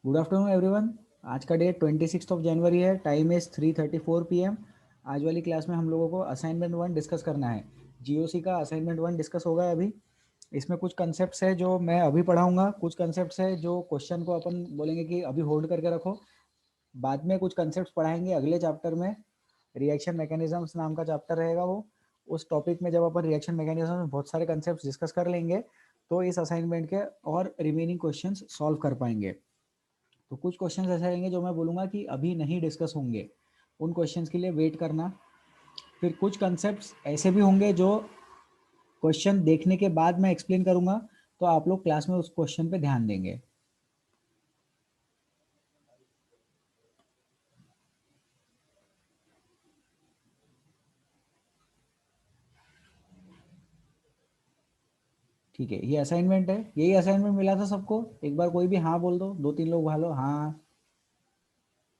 Good afternoon everyone. आज का date 26 जनवरी है। Time is 3:34 PM। आज वाली क्लास में हम लोगों को असाइनमेंट 1 डिस्कस करना है। जीओसी का असाइनमेंट 1 डिस्कस होगा अभी। इसमें कुछ कंसेप्ट्स है जो मैं अभी पढ़ाऊंगा, कुछ कंसेप्ट्स है जो क्वेश्चन को अपन बोलेंगे कि अभी होल्ड करके रखो। बाद में कुछ कंसेप्ट्स पढ़ाएंगे अगले चैप्टर में। रिएक्शन मैकेनिज्म्स नाम का चैप्टर रहेगा वो। उस टॉपिक में जब अपन रिएक्शन मैकेनिज्म में बहुत सारे कंसेप्ट्स डिस्कस कर लेंगे तो इस असाइनमेंट के और रिमेनिंग क्वेश्चंस सॉल्व कर पाएंगे। तो कुछ क्वेश्चंस ऐसे रहेंगे जो मैं बोलूँगा कि अभी नहीं डिस्कस होंगे, उन क्वेश्चंस के लिए वेट करना। फिर कुछ कंसेप्ट्स ऐसे भी होंगे जो क्वेश्चन देखने के बाद मैं एक्सप्लेन करूँगा, तो आप लोग क्लास में उस क्वेश्चन पे ध्यान देंगे। ठीक है, ये असाइनमेंट है। यही असाइनमेंट मिला था सबको? एक बार कोई भी हाँ बोल दो, दो तीन लोग बोलो हाँ।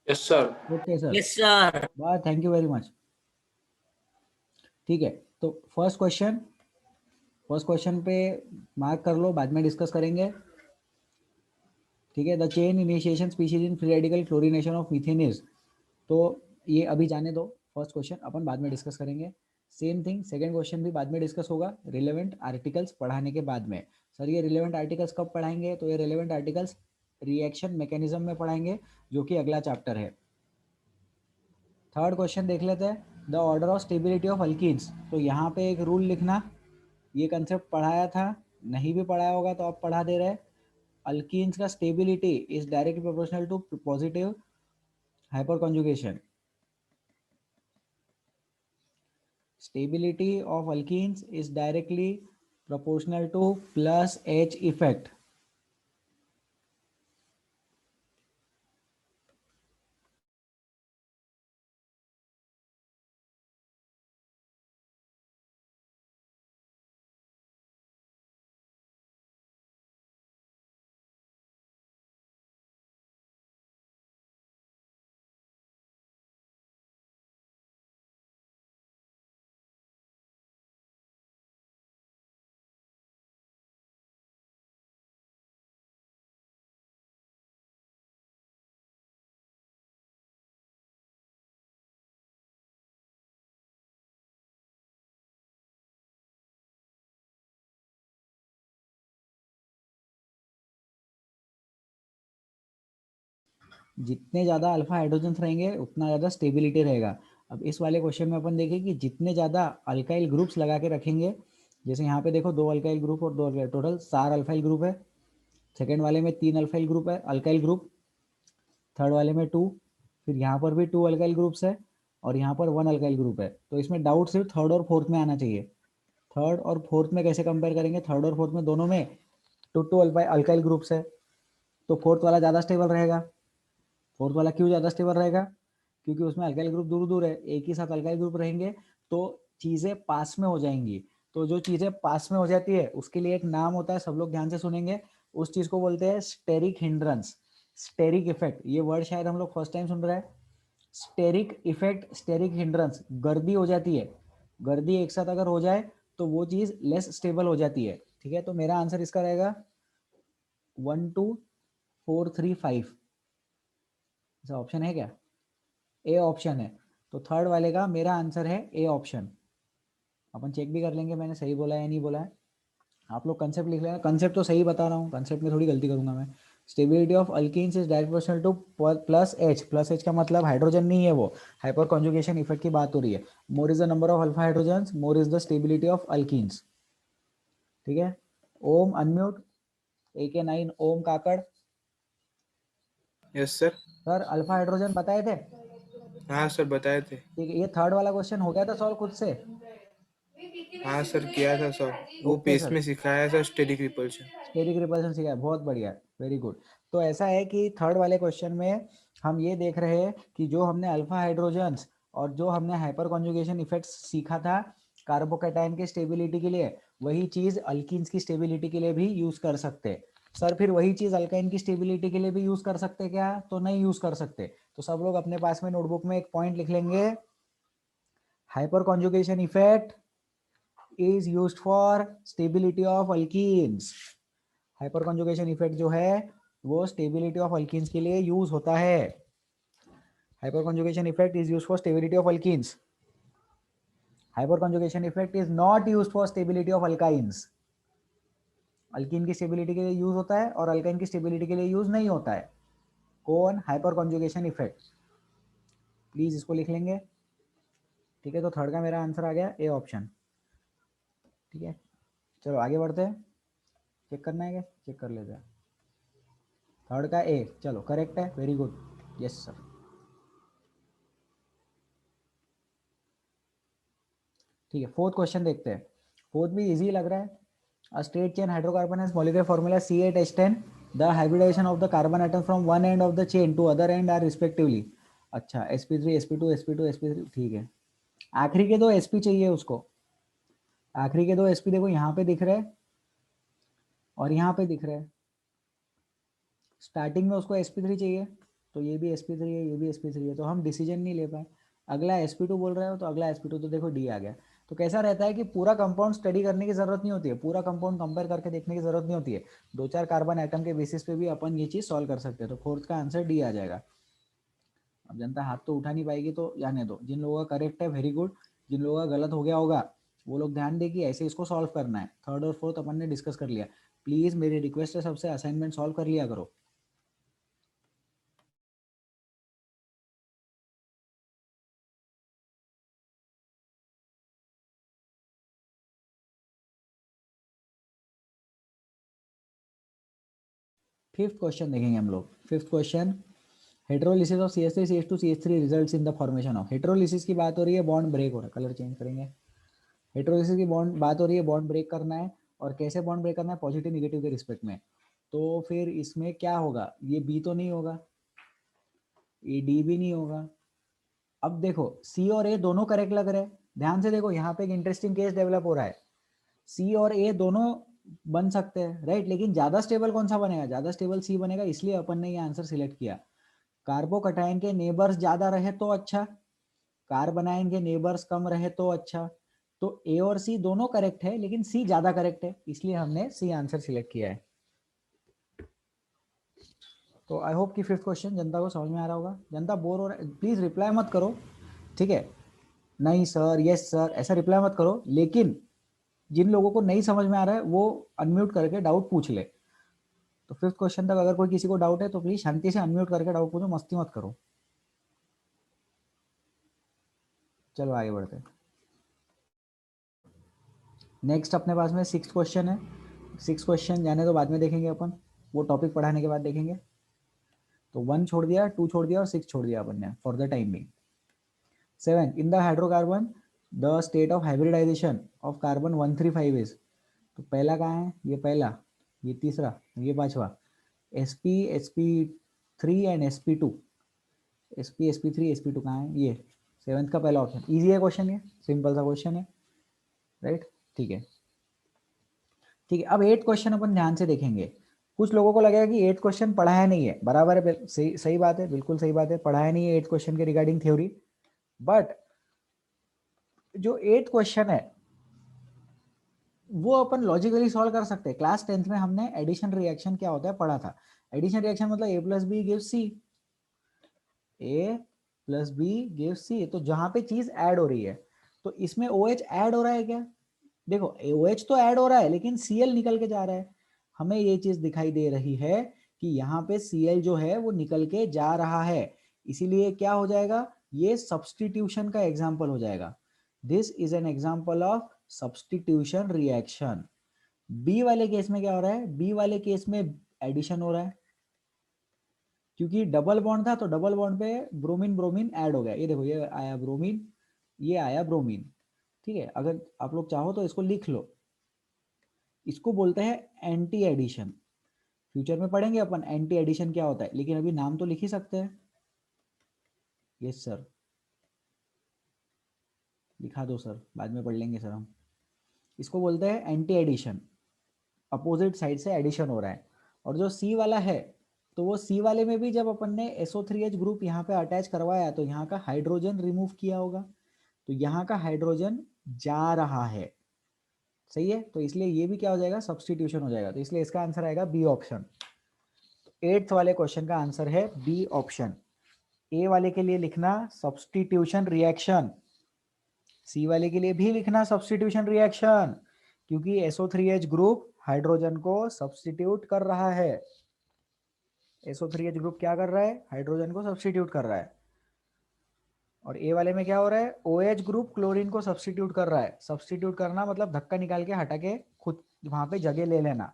Yes sir. Okay sir, yes sir. Bye, thank you very much. ठीक है, तो फर्स्ट क्वेश्चन पे मार्क कर लो, बाद में डिस्कस करेंगे। ठीक है, the chain initiation species in free radical chlorination of methane is. तो ये अभी जाने दो, फर्स्ट क्वेश्चन अपन बाद में डिस्कस करेंगे। सेम थिंग सेकंड क्वेश्चन भी बाद में डिस्कस होगा, रिलेवेंट आर्टिकल्स पढ़ाने के बाद में। सर ये रिलेवेंट आर्टिकल्स कब पढ़ाएंगे? तो ये रिलेवेंट आर्टिकल्स रिएक्शन मैकेनिज्म में पढ़ाएंगे, जो कि अगला चैप्टर है। थर्ड क्वेश्चन देख लेते हैं, the order of stability of alkenes. तो यहाँ पे एक रूल लिखना, ये कंसेप्ट पढ़ाया था, नहीं भी पढ़ाया होगा तो आप पढ़ा दे रहे। अल्कीन्स का stability is directly proportional to positive hyperconjugation. Stability of alkenes is directly proportional to plus H effect. जितने ज़्यादा अल्फा हाइड्रोजन रहेंगे उतना ज़्यादा स्टेबिलिटी रहेगा। अब इस वाले क्वेश्चन में अपन देखें कि जितने ज़्यादा अल्काइल ग्रुप्स लगा के रखेंगे, जैसे यहाँ पे देखो 2 अल्काइल ग्रुप और 2 अल्काइल, टोटल 4 अल्फाइल ग्रुप है। सेकेंड वाले में 3 अल्फाइल ग्रुप है, अल्काइल ग्रुप। थर्ड वाले में 2, फिर यहाँ पर भी 2 अल्काइल ग्रुप्स है और यहाँ पर 1 अल्काइल ग्रुप है। तो इसमें डाउट सिर्फ थर्ड और फोर्थ में आना चाहिए। थर्ड और फोर्थ में कैसे कंपेयर करेंगे? थर्ड और फोर्थ में दोनों में 2 अल्काइल ग्रुप्स है, तो फोर्थ वाला ज़्यादा स्टेबल रहेगा। फोर्थ वाला क्यों ज़्यादा स्टेबल रहेगा? क्योंकि उसमें अल्काइल ग्रुप दूर दूर है, एक ही साथ अल्काइल ग्रुप रहेंगे तो चीज़ें पास में हो जाएंगी। तो जो चीज़ें पास में हो जाती है उसके लिए एक नाम होता है, सब लोग ध्यान से सुनेंगे। उस चीज़ को बोलते हैं स्टेरिक हिंड्रेंस, स्टेरिक इफेक्ट। ये वर्ड शायद हम लोग फर्स्ट टाइम सुन रहे हैं। स्टेरिक इफेक्ट, स्टेरिक हिंड्रेंस, गर्दी हो जाती है। गर्दी एक साथ अगर हो जाए तो वो चीज़ लेस स्टेबल हो जाती है। ठीक है, तो मेरा आंसर इसका रहेगा 1 2 4 3 5। ऐसा ऑप्शन है क्या? ए ऑप्शन है, तो थर्ड वाले का मेरा आंसर है ए ऑप्शन। अपन चेक भी कर लेंगे मैंने सही बोला है या नहीं बोला है। आप लोग कंसेप्ट लिख लेना, कंसेप्ट तो सही बता रहा हूँ, कंसेप्ट में थोड़ी गलती करूंगा मैं। Stability of alkenes is direct proportional two plus H. Plus H का मतलब हाइड्रोजन नहीं है, वो हाइपर कॉन्जुगेशन इफेक्ट की बात हो रही है। More is the number of alpha hydrogen, more is the stability of alkenes. ठीक है, Om unmute, AK9 Om Kakad. Yes sir. Sir alpha hydrogen बताए थे? हाँ सर बताए थे। ठीक है, ये थर्ड वाला क्वेश्चन हो गया था सॉल्व खुद से? हाँ सर किया था सर, वो ओके पेज सर, में सिखाया था स्टेरिक रिपल्शन। स्टेरिक रिपल्शन सीखा है, बहुत बढ़िया, वेरी गुड। तो ऐसा है कि थर्ड वाले क्वेश्चन में हम ये देख रहे हैं कि जो हमने अल्फा हाइड्रोजन्स और जो हमने हाइपर कॉन्जुगेशन इफेक्ट्स सीखा था कार्बोकैटायन के स्टेबिलिटी के लिए, वही चीज अल्कीन्स की स्टेबिलिटी के लिए भी यूज कर सकते। सर फिर वही चीज अल्काइन की स्टेबिलिटी के लिए भी यूज कर सकते क्या? तो नहीं यूज कर सकते। तो सब लोग अपने पास में नोटबुक में एक पॉइंट लिख लेंगे, hyper conjugation effect is used for stability of alkenes. Hyper conjugation effect जो है वो स्टेबिलिटी ऑफ अल्कीन्स के लिए यूज होता है। Hyper conjugation effect is use for stability of alkenes. Hyper conjugation effect is not use for stability of alkynes. Alkyne की stability के लिए यूज होता है और अल्काइन की स्टेबिलिटी के लिए यूज नहीं होता है। कौन? Hyper conjugation effect. प्लीज इसको लिख लेंगे। ठीक है, तो थर्ड का मेरा आंसर आ गया ए ऑप्शन। ठीक है, चलो आगे बढ़ते हैं। चेक करना है क्या? चेक कर लेते हैं। थर्ड का ए, चलो करेक्ट है, वेरी गुड, यस सर। ठीक है, फोर्थ क्वेश्चन देखते हैं। फोर्थ भी इजी लग रहा है। A straight chain hydrocarbon has molecular formula C8H10. The hybridization of the carbon atom from one end of the chain to other end are respectively. अच्छा, sp3 sp2 sp2 sp3, ठीक है। आखिरी के दो sp चाहिए उसको। आखिरी के दो sp देखो यहाँ पे दिख रहे हैं और यहाँ पे दिख रहे हैं। स्टार्टिंग में उसको sp3 चाहिए, तो ये भी sp3 है, ये भी sp3 है, तो हम डिसीजन नहीं ले पाए। अगला sp2 बोल रहे हो, तो अगला sp2 तो देखो d आ गया। तो कैसा रहता है कि पूरा कंपाउंड स्टडी करने की जरूरत नहीं होती है, पूरा कंपाउंड कंपेयर करके देखने की जरूरत नहीं होती है। दो चार कार्बन एटम के बेसिस पे भी अपन ये चीज सॉल्व कर सकते हैं। तो फोर्थ का आंसर डी आ जाएगा। अब जनता हाथ तो उठा नहीं पाएगी, तो जाने दो। जिन लोगों का करेक्ट है वेरी गुड, जिन लोगों का गलत हो गया होगा वो लोग ध्यान दे कि ऐसे इसको सॉल्व करना है। थर्ड और फोर्थ अपन ने डिस्कस कर लिया। प्लीज मेरी रिक्वेस्ट है सबसे, असाइनमेंट सॉल्व कर लिया करो। फिफ्थ क्वेश्चन देखेंगे हम लोग। Fifth question, heterolysis of CH3 CH2 CH3 results in the formation of. Heterolysis की बात हो रही है, बॉन्ड ब्रेक हो रहा है। कलर चेंज करेंगे। हेट्रोलिसिस की बॉन्ड बात हो रही है, बॉन्ड ब्रेक करना है। और कैसे बॉन्ड ब्रेक करना है? पॉजिटिव निगेटिव के रिस्पेक्ट में। तो फिर इसमें क्या होगा? ये बी तो नहीं होगा, ये डी भी नहीं होगा। अब देखो सी और ए दोनों करेक्ट लग रहे हैं। ध्यान से देखो, यहाँ पे एक इंटरेस्टिंग केस डेवलप हो रहा है। सी और ए दोनों बन सकते हैं, राइट, लेकिन ज्यादा स्टेबल कौन सा बनेगा? ज्यादा स्टेबल सी बनेगा, इसलिए अपन ने ये आंसर सिलेक्ट किया। कार्बोकटायन के नेबर्स ज्यादा रहे तो अच्छा, कार्बनाइन के नेबर्स कम रहे तो अच्छा। तो ए और सी दोनों करेक्ट है, लेकिन सी ज्यादा करेक्ट है, इसलिए हमने सी आंसर सिलेक्ट किया है। तो आई होप कि फिफ्थ क्वेश्चन जनता को समझ में आ रहा होगा। जनता बोर हो रहा है, प्लीज रिप्लाई मत करो, ठीक है? नहीं सर, यस सर, ऐसा रिप्लाई मत करो। लेकिन जिन लोगों को नहीं समझ में आ रहा है वो अनम्यूट करके डाउट पूछ ले। तो फिफ्थ क्वेश्चन तक अगर कोई किसी को डाउट है तो प्लीज शांति से अनम्यूट करके डाउट पूछो, मस्ती मत करो। चलो आगे बढ़ते हैं। नेक्स्ट अपने पास में सिक्स क्वेश्चन है। सिक्स क्वेश्चन जाने तो बाद में देखेंगे अपन, वो टॉपिक पढ़ाने के बाद देखेंगे। तो 1 छोड़ दिया, 2 छोड़ दिया और 6 छोड़ दिया अपन ने for the time being. 7, in the hydrocarbon the state of hybridisation of carbon 135 is. तो पहला कहाँ है? ये पहला, ये तीसरा, ये पांचवा। sp3 and sp2। sp3 sp2 कहाँ है? ये सेवेंथ का पहला ऑप्शन। इजी है क्वेश्चन, ये सिंपल सा क्वेश्चन है, राइट? ठीक है, ठीक है। अब 8 क्वेश्चन अपन ध्यान से देखेंगे। कुछ लोगों को लगेगा कि 8 क्वेश्चन पढ़ाया नहीं है, बराबर है, सही सही बात है, बिल्कुल सही बात है, पढ़ाया नहीं है 8 क्वेश्चन के रिगार्डिंग थ्योरी। बट जो 8 क्वेश्चन है वो अपन लॉजिकली सॉल्व कर सकते हैं। क्लास 10th में हमने एडिशन रिएक्शन क्या होता है पढ़ा था। एडिशन रिएक्शन मतलब ए प्लस बी गिव सी, ए प्लस बी गिव सी। तो जहां पे चीज ऐड हो रही है, तो इसमें ओ एच ऐड हो रहा है क्या? देखो ओ एच तो ऐड हो रहा है, लेकिन सीएल निकल के जा रहा है। हमें ये चीज दिखाई दे रही है कि यहाँ पे सीएल जो है वो निकल के जा रहा है, इसीलिए क्या हो जाएगा? ये सब्सटीट्यूशन का एग्जाम्पल हो जाएगा। This is an example of substitution reaction. B वाले केस में क्या हो रहा है? बी वाले केस में एडिशन हो रहा है, क्योंकि डबल बॉन्ड था, तो डबल बॉन्ड पे ब्रोमीन ब्रोमीन ऐड हो गया। ये देखो, ये आया ब्रोमीन, ये आया ब्रोमीन। ठीक है, अगर आप लोग चाहो तो इसको लिख लो। इसको बोलते हैं एंटी एडिशन। फ्यूचर में पढ़ेंगे अपन एंटी एडिशन क्या होता है, लेकिन अभी नाम तो लिख ही सकते हैं। यस सर, लिखा दो सर, बाद में पढ़ लेंगे सर हम। इसको बोलते हैं एंटी एडिशन, अपोजिट साइड से एडिशन हो रहा है। और जो सी वाला है, तो वो सी वाले में भी जब अपन ने SO3H ग्रुप यहाँ पे अटैच करवाया तो यहाँ का हाइड्रोजन रिमूव किया होगा, तो यहाँ का हाइड्रोजन जा रहा है, सही है। तो इसलिए ये भी क्या हो जाएगा? सब्सटीट्यूशन हो जाएगा। तो इसलिए इसका आंसर आएगा बी ऑप्शन। 8th वाले क्वेश्चन का आंसर है बी ऑप्शन। ए वाले के लिए लिखना सब्स्टिट्यूशन रिएक्शन, सी वाले के लिए भी लिखना सब्स्टिट्यूशन रिएक्शन, क्योंकि SO3H ग्रुप हाइड्रोजन को सब्स्टिट्यूट कर रहा है। SO3H ग्रुप क्या कर रहा है? हाइड्रोजन को सब्स्टिट्यूट कर रहा है। और ए वाले में क्या हो रहा है? OH ग्रुप क्लोरीन को सब्स्टिट्यूट कर रहा है। सब्स्टिट्यूट करना मतलब धक्का निकाल के हटा के खुद वहां पे जगह ले लेना।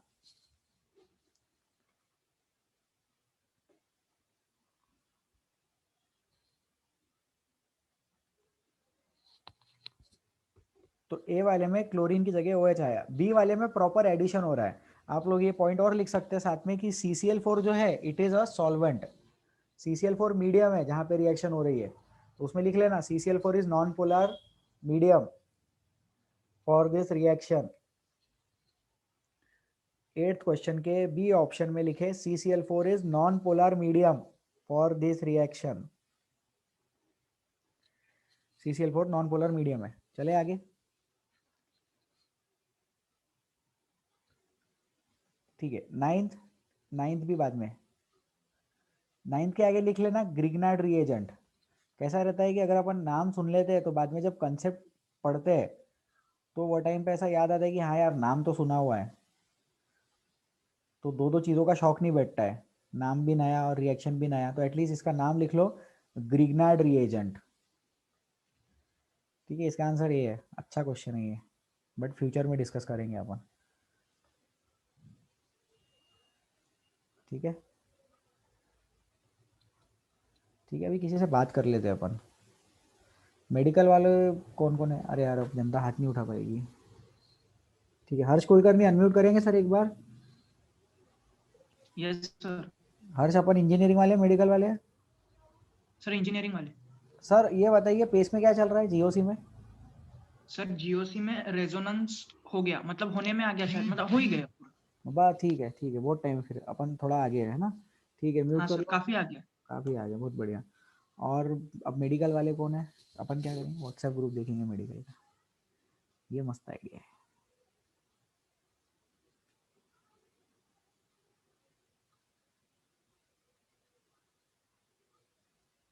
तो ए वाले में क्लोरीन की जगह OH आया, बी वाले में प्रॉपर एडिशन हो रहा है। आप लोग ये पॉइंट और लिख सकते हैं साथ में कि CCl4 जो है it is a solvent. CCl4 medium है जहां पे रिएक्शन हो रही है, तो उसमें लिख लेना CCl4 is non polar medium for this reaction. 8th question के बी ऑप्शन में लिखे CCl4 is non polar medium for this reaction. CCl4 non polar medium है। चले आगे। ठीक है, नाइन्थ भी बाद में। नाइन्थ के आगे लिख लेना ग्रिग्नार्ड रिएजेंट। कैसा रहता है कि अगर अपन नाम सुन लेते हैं तो बाद में जब कंसेप्ट पढ़ते हैं तो वो टाइम पे ऐसा याद आता है कि हाँ यार नाम तो सुना हुआ है, तो दो दो चीज़ों का शौक नहीं बैठता है, नाम भी नया और रिएक्शन भी नया, तो एटलीस्ट इसका नाम लिख लो ग्रिग्नार्ड रिएजेंट। ठीक है, इसका आंसर ये है। अच्छा क्वेश्चन है ये, बट फ्यूचर में डिस्कस करेंगे अपन। ठीक है, ठीक है, अभी किसी से बात कर लेते हैं अपन। मेडिकल वाले कौन कौन है? अरे यार अब जनता हाथ नहीं उठा पाएगी। ठीक है, हर्ष कुलकर्णी अनम्यूट करेंगे सर एक बार। Yes sir. हर्ष अपन इंजीनियरिंग वाले मेडिकल वाले हैं? सर इंजीनियरिंग वाले। सर ये बताइए पेस में क्या चल रहा है GOC में? सर GOC में रेजोनेंस हो गया, मतलब होने में आ गया शायद, मतलब हो ही गया पूरा। बस ठीक है, ठीक है, बहुत टाइम, फिर अपन थोड़ा आगे है ना। ठीक है, म्यूट हाँ कर सर, लो। काफी आ गया। काफ़ी आगे, बहुत बढ़िया। और अब मेडिकल वाले कौन है? अपन क्या करेंगे, व्हाट्सएप ग्रुप देखेंगे मेडिकल का। ये मस्त आइडिया है।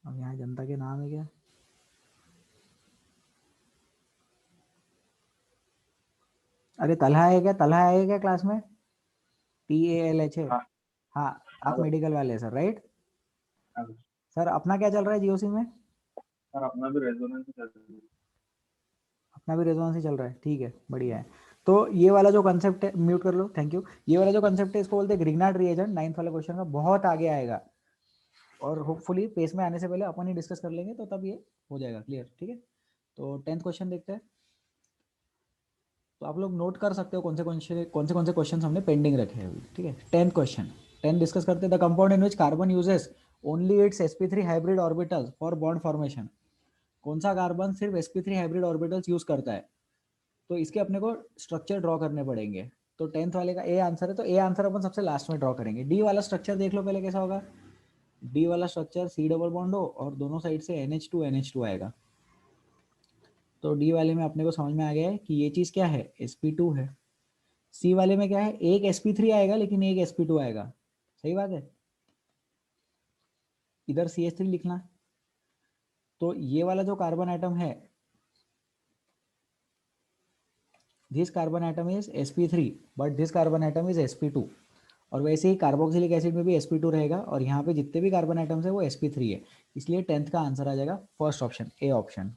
अब यहाँ जनता के नाम है क्या? अरे तलहा है क्या? तलहा है क्या क्लास में? TALH है। हाँ हाँ, आप मेडिकल वाले हैं सर, राइट? हाँ, सर अपना क्या चल रहा है GOC में? सर अपना भी रेजोनेंस चल रही है। अपना भी रेजोनेंस ही चल रहा है, ठीक है, बढ़िया है। तो ये वाला जो कंसेप्ट है, म्यूट कर लो, थैंक यू। ये वाला जो कंसेप्ट है इसको बोलते हैं ग्रिग्नार्ड रिएजेंट। 9th वाले क्वेश्चन का बहुत आगे आएगा, और होपफुली पेस में आने से पहले अपन ही डिस्कस कर लेंगे, तो तब ये हो जाएगा क्लियर। ठीक है, तो 10th क्वेश्चन देखते हैं। तो आप लोग नोट कर सकते हो कौन से क्वेश्चन हमने पेंडिंग रखे हैं अभी। ठीक है, 10th क्वेश्चन, 10 डिस्कस करते हैं। The compound in which carbon uses only it's sp3 hybrid orbitals for bond formation. कौन सा कार्बन सिर्फ sp3 हाइब्रिड ऑर्बिटल्स यूज करता है? तो इसके अपने को स्ट्रक्चर ड्रॉ करने पड़ेंगे। तो 10th वाले का ए आंसर है, तो ए आंसर अपन सबसे लास्ट में ड्रॉ करेंगे। डी वाला स्ट्रक्चर देख लो पहले कैसा होगा। डी वाला स्ट्रक्चर C डबल बॉन्ड हो और दोनों साइड से NH2 आएगा। तो डी वाले में अपने को समझ में आ गया है कि ये चीज़ क्या है, sp2 है। सी वाले में क्या है, एक sp3 आएगा लेकिन एक sp2 आएगा। सही बात है, इधर CH3 लिखना। तो ये वाला जो कार्बन एटम है, this carbon atom is sp3 but this carbon atom is sp2। और वैसे ही कार्बोक्सिलिक एसिड में भी sp2 रहेगा, और यहाँ पे जितने भी कार्बन एटम्स है वो sp3 है। इसलिए 10th का आंसर आ जाएगा first option, A option.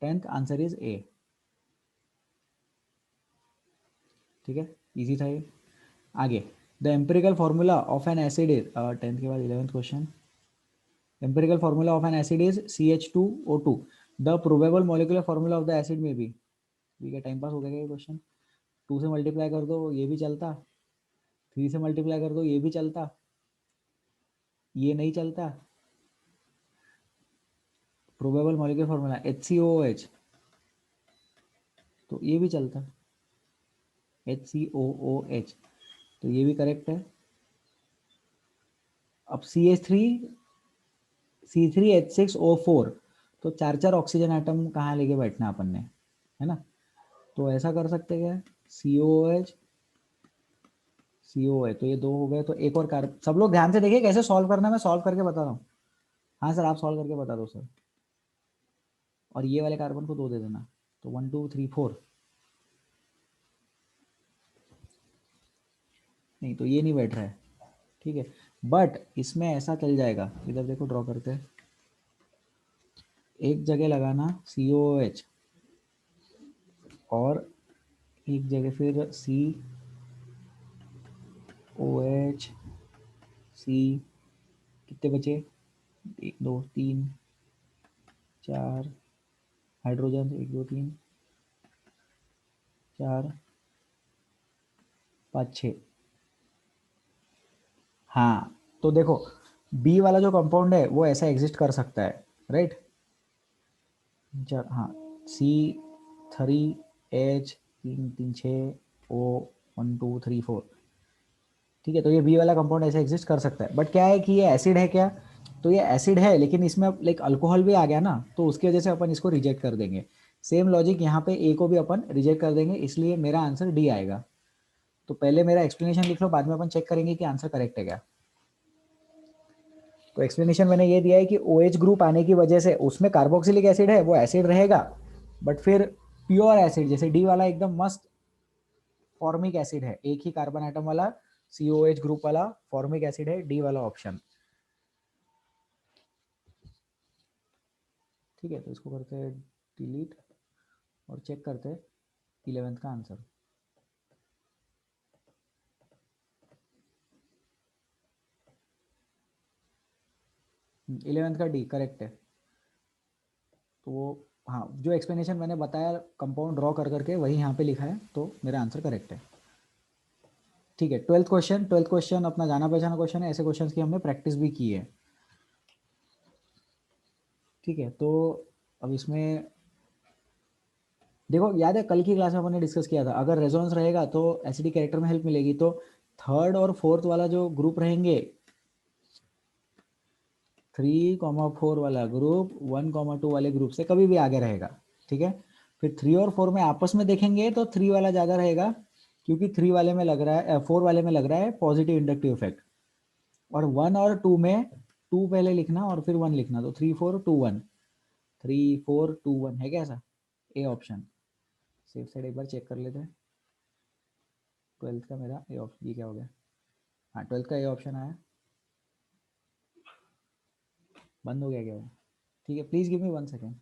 10th answer is a. ठीक है, इजी था ये। आगे, the empirical formula of N acid is, 10th के बाद 11th question. Empirical formula of N acid is CH2O2। The probable molecular formula of the acid में भी। ठीक है, टाइम पास हो गया ये क्वेश्चन। 2 से मल्टीप्लाई कर दो ये भी चलता, 3 से मल्टीप्लाई कर दो ये भी चलता, ये नहीं चलता। प्रोबेबल मॉलिक्यूलर फॉर्मूला HCOOH, तो ये भी चलता, HCOOH, तो ये भी करेक्ट है। अब C3H6O4, तो चार चार ऑक्सीजन एटम कहाँ लेके बैठना अपन ने, है ना? तो ऐसा कर सकते क्या, COOH CO है, तो ये 2 हो गए, तो एक और कार्बन। सब लोग ध्यान से देखिए कैसे सॉल्व करना है, मैं सॉल्व करके बता रहा हूँ। हाँ सर, आप सॉल्व करके बता दो सर। और ये वाले कार्बन को 2 दे देना, तो 1 2 3 4। नहीं तो ये नहीं बैठ रहा है, ठीक है, बट इसमें ऐसा चल जाएगा। इधर देखो, ड्रॉ करते हैं, एक जगह लगाना COOH और एक जगह फिर COH C। कितने बचे? 1 2 3 4 हाइड्रोजन, 1 2 3 4 5 6। हाँ, तो देखो बी वाला जो कंपाउंड है वो ऐसा एग्जिस्ट कर सकता है, राइट। हाँ, C3H 3 3 6 O 1 2 3 4, ठीक है। तो ये बी वाला कंपाउंड ऐसे एग्जिस्ट कर सकता है, बट क्या है कि ये एसिड है क्या? तो ये एसिड है, लेकिन इसमें अब लाइक अल्कोहल भी आ गया ना, तो उसकी वजह से अपन इसको रिजेक्ट कर देंगे। सेम लॉजिक यहाँ पे ए को भी अपन रिजेक्ट कर देंगे, इसलिए मेरा आंसर डी आएगा। तो पहले मेरा एक्सप्लेनेशन लिख लो, बाद में अपन चेक करेंगे कि आंसर करेक्ट है क्या। तो एक्सप्लेनेशन मैंने ये दिया है कि OH ग्रुप आने की वजह से उसमें कार्बोक्सिलिक एसिड है, वो एसिड रहेगा, बट फिर प्योर एसिड जैसे डी वाला एकदम मस्त फॉर्मिक एसिड है, एक ही कार्बन आइटम वाला COH ग्रुप वाला फॉर्मिक एसिड है, डी वाला ऑप्शन। ठीक है, तो इसको करते हैं डिलीट और चेक करते हैं 11th का आंसर। इलेवेंथ का डी करेक्ट है। तो वो हाँ, जो एक्सप्लेनेशन मैंने बताया कंपाउंड ड्रॉ कर करके वही यहाँ पे लिखा है, तो मेरा आंसर करेक्ट है। ठीक है, 12th क्वेश्चन अपना जाना पहचाना क्वेश्चन है, ऐसे क्वेश्चन की हमने प्रैक्टिस भी की है। ठीक है, तो अब इसमें देखो, याद है कल की क्लास में हमने डिस्कस किया था, अगर रेजोनेंस रहेगा तो एसिडिक कैरेक्टर में हेल्प मिलेगी। तो 3rd और 4th वाला जो ग्रुप रहेंगे, 3,4 वाला ग्रुप 1,2 वाले ग्रुप से कभी भी आगे रहेगा, ठीक है। फिर 3 और 4 में आपस में देखेंगे तो 3 वाला ज़्यादा रहेगा, क्योंकि 3 वाले में लग रहा है 4 वाले में लग रहा है पॉजिटिव इंडक्टिव इफेक्ट। और 1 और 2 में 2 पहले लिखना और फिर 1 लिखना, तो 3 4 2 1, 3 4 2 1 है क्या ऐसा? A option. सेफ साइड एक बार चेक कर लेते हैं। 12th का मेरा ए ऑप्शन, ये क्या हो गया? हाँ, 12th का ए ऑप्शन आया। बंद हो गया क्या? ठीक है, प्लीज़ गिव मी 1 सेकेंड।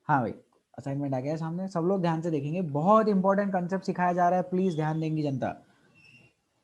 हाँ भाई, असाइनमेंट आ गया है सामने, सब लोग ध्यान से देखेंगे, बहुत इंपॉर्टेंट कंसेप्ट सिखाया जा रहा है, प्लीज़ ध्यान देंगी जनता।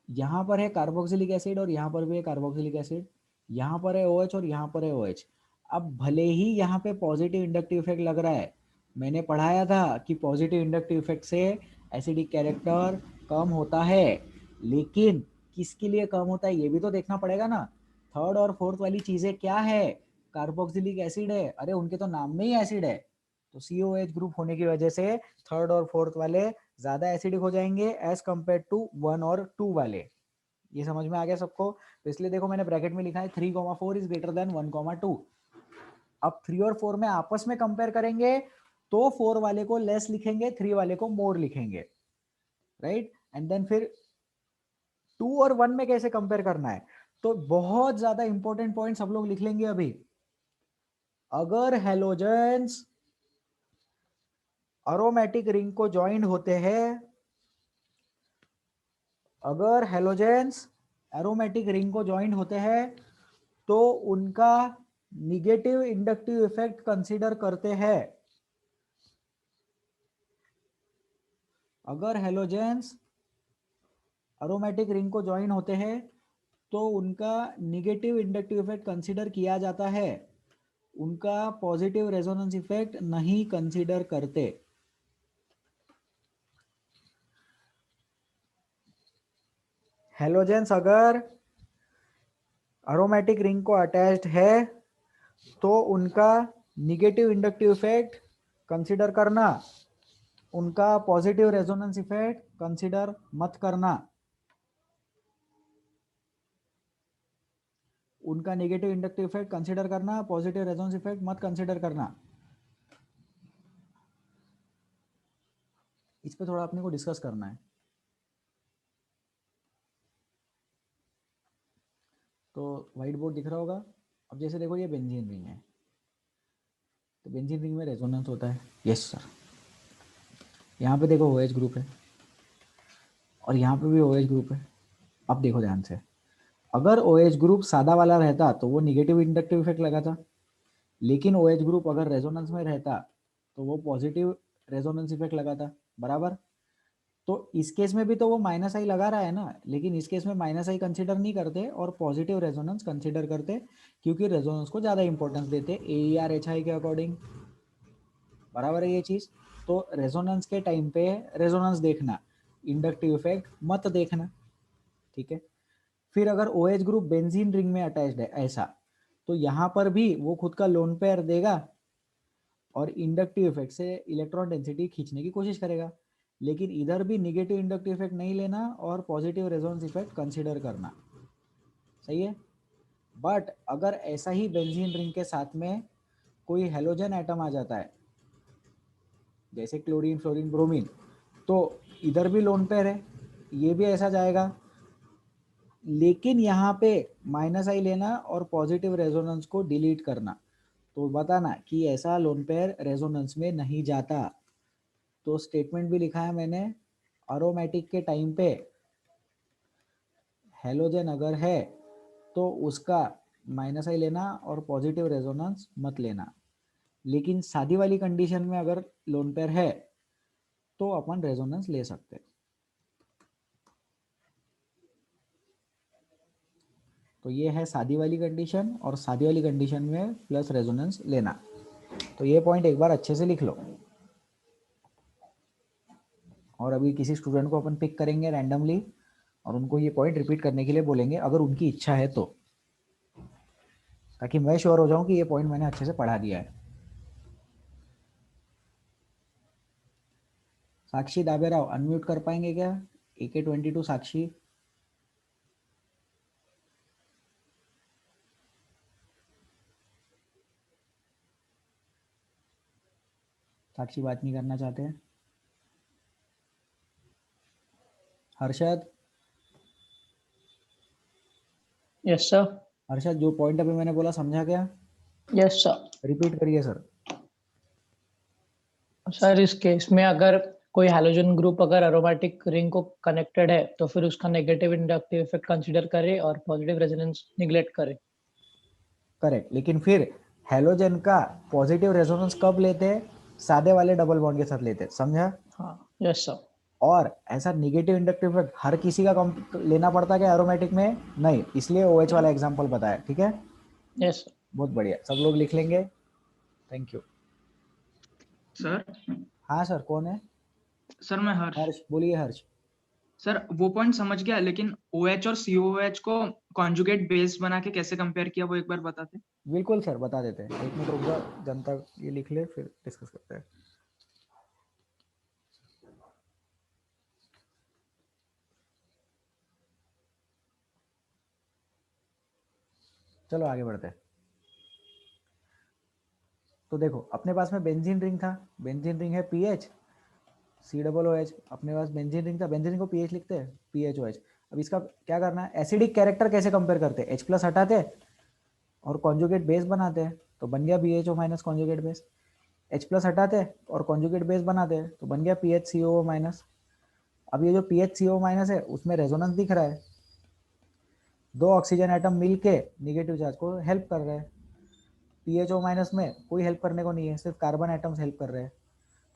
यहाँ पर है कार्बोक्सिलिक एसिड और यहाँ पर भी है कार्बोक्सिलिक एसिड, यहाँ पर है OH और यहाँ पर है OH। अब भले ही यहाँ पे पॉजिटिव इंडक्टिव इफेक्ट लग रहा है, मैंने पढ़ाया था कि पॉजिटिव इंडक्टिव इफेक्ट से एसिडिक कैरेक्टर कम होता है, लेकिन किसके लिए कम होता है ये भी तो देखना पड़ेगा ना। 3rd और 4th वाली चीज़ें क्या है? कार्बोक्सिलिक एसिड है, अरे उनके तो नाम में ही एसिड है। तो COH ग्रुप होने की वजह से 3rd और 4th वाले ज़्यादा एसिडिक हो जाएंगे एज कम्पेयर टू 1 और 2 वाले। ये समझ में आ गया सबको? तो इसलिए देखो मैंने ब्रैकेट में लिखा है 3,4 इज ग्रेटर देन 1,2। अब 3 और 4 में आपस में कंपेयर करेंगे तो 4 वाले को लेस लिखेंगे, 3 वाले को मोर लिखेंगे, राइट। एंड देन फिर 2 और 1 में कैसे कंपेयर करना है, तो बहुत ज्यादा इंपॉर्टेंट पॉइंट सब लोग लिख लेंगे अभी। अगर हेलोजेंस अरोमेटिक रिंग को ज्वाइंट होते हैं, अगर हेलोजेंस एरोमेटिक रिंग को ज्वाइंट होते हैं तो उनका निगेटिव इंडक्टिव इफेक्ट कंसीडर करते हैं। अगर हेलोजेंस अरोमेटिक रिंग को ज्वाइन होते हैं तो उनका निगेटिव इंडक्टिव इफेक्ट कंसीडर किया जाता है, उनका पॉजिटिव रेजोनेंस इफेक्ट नहीं कंसीडर करते। हेलोजेंस अगर एरोमेटिक रिंग को अटैच्ड है तो उनका निगेटिव इंडक्टिव इफेक्ट कंसीडर करना, उनका पॉजिटिव रेजोनेंस इफेक्ट कंसीडर मत करना, उनका नेगेटिव इंडक्टिव इफेक्ट कंसीडर करना, पॉजिटिव रेजोनेंस इफेक्ट मत कंसीडर करना। इस पे थोड़ा अपने को डिस्कस करना है। तो व्हाइट बोर्ड दिख रहा होगा। अब जैसे देखो ये बेंजीन रिंग है, तो बेंजीन रिंग में रेजोनेंस होता है। Yes sir. यहाँ पे देखो OH ग्रुप है और यहाँ पे भी OH ग्रुप है। अब देखो ध्यान से, अगर OH ग्रुप सादा वाला रहता तो वो निगेटिव इंडक्टिव इफेक्ट लगाता, लेकिन OH ग्रुप अगर रेजोनेंस में रहता तो वो पॉजिटिव रेजोनेंस इफेक्ट लगाता, बराबर। तो इस केस में भी तो वो माइनस आई लगा रहा है ना, लेकिन इस केस में माइनस आई कंसीडर नहीं करते और पॉजिटिव रेजोनेंस कंसीडर करते, क्योंकि रेजोनेंस को ज़्यादा इंपॉर्टेंस देते AER/HI के अकॉर्डिंग, बराबर है ये चीज़। तो रेजोनेंस के टाइम पे रेजोनेंस देखना, इंडक्टिव इफेक्ट मत देखना, ठीक है। फिर अगर OH ग्रुप बेंजीन रिंग में अटैच्ड है ऐसा, तो यहाँ पर भी वो खुद का लोन पेयर देगा और इंडक्टिव इफेक्ट से इलेक्ट्रॉन डेंसिटी खींचने की कोशिश करेगा, लेकिन इधर भी निगेटिव इंडक्टिव इफेक्ट नहीं लेना और पॉजिटिव रेजोनेंस इफेक्ट कंसीडर करना, सही है। बट अगर ऐसा ही बेंजीन रिंग के साथ में कोई हेलोजन एटम आ जाता है, जैसे क्लोरीन, फ्लोरीन, ब्रोमीन, तो इधर भी लोन पेयर है, ये भी ऐसा जाएगा, लेकिन यहाँ पे माइनस आई लेना और पॉजिटिव रेजोनेंस को डिलीट करना। तो बताना कि ऐसा लोन पेयर रेजोनेंस में नहीं जाता। तो स्टेटमेंट भी लिखा है मैंने, एरोमेटिक के टाइम पे हेलोजन अगर है तो उसका माइनस आई लेना और पॉजिटिव रेजोनेंस मत लेना, लेकिन सादी वाली कंडीशन में अगर लोन पेयर है तो अपन रेजोनेंस ले सकते हैं। तो ये है सादी वाली कंडीशन, और सादी वाली कंडीशन में प्लस रेजोनेंस लेना। तो ये पॉइंट एक बार अच्छे से लिख लो, और अभी किसी स्टूडेंट को अपन पिक करेंगे रैंडमली और उनको ये पॉइंट रिपीट करने के लिए बोलेंगे, अगर उनकी इच्छा है तो, ताकि मैं श्योर हो जाऊं कि ये पॉइंट मैंने अच्छे से पढ़ा दिया है। साक्षी दाबेराव अनम्यूट कर पाएंगे क्या? AK22 साक्षी। साक्षी बात नहीं करना चाहते हैं। हर्षद। Yes sir. हर्षद, जो पॉइंट अभी मैंने बोला समझा क्या? Yes sir. रिपीट करिए सर। सर इस केस में अगर कोई हैलोजन ग्रुप अगर एरोमेटिक रिंग को कनेक्टेड है तो फिर उसका नेगेटिव इंडक्टिव इफेक्ट कंसीडर करे और पॉजिटिव रेजोनेंस निगलेक्ट करे। करेक्ट, लेकिन फिर हैलोजन का पॉजिटिव रेजोनेंस कब लेते हैं? सादे वाले डबल बॉन्ड के साथ लेते हैं, समझा? हाँ यस सर। और ऐसा निगेटिव इंडक्टिव इफेक्ट हर किसी का लेना पड़ता है क्या एरोमेटिक में? नहीं, इसलिए OH वाला एग्जांपल बताया, ठीक है। Yes sir. बहुत बढ़िया, सब लोग लिख लेंगे। Thank you sir. हाँ सर, कौन है? सर मैं हर्ष। हर्ष, बोलिए हर्ष। सर वो पॉइंट समझ गया, लेकिन OH और COOH को कॉन्जुगेट बेस बना के कैसे कंपेयर किया वो एक बार बताते। बिल्कुल सर, बता देते हैं। एक मिनट रुक जाओ, जनता ये लिख ले फिर डिस्कस करते हैं। चलो आगे बढ़ते हैं। तो देखो अपने पास में बेंजीन रिंग था, बेंजीन रिंग है PH COOH। अपने पास बेंजीन रिंग था, बेंजीन रिंग को PH लिखते हैं, PHOH। अब इसका क्या करना है, एसिडिक कैरेक्टर कैसे कंपेयर करते हैं? H+ हटाते हैं और कॉन्जुगेट बेस बनाते हैं, तो बन गया BHO minus conjugate base. H+ हटाते हैं और कॉन्जुगेट बेस बनाते हैं, तो बन गया PHCOO माइनस। अब ये जो PHCOO माइनस है उसमें रेजोनेंस दिख रहा है, दो ऑक्सीजन एटम मिलके निगेटिव चार्ज को हेल्प कर रहे हैं। PHO माइनस में कोई हेल्प करने को नहीं है, सिर्फ कार्बन एटम्स हेल्प कर रहे हैं।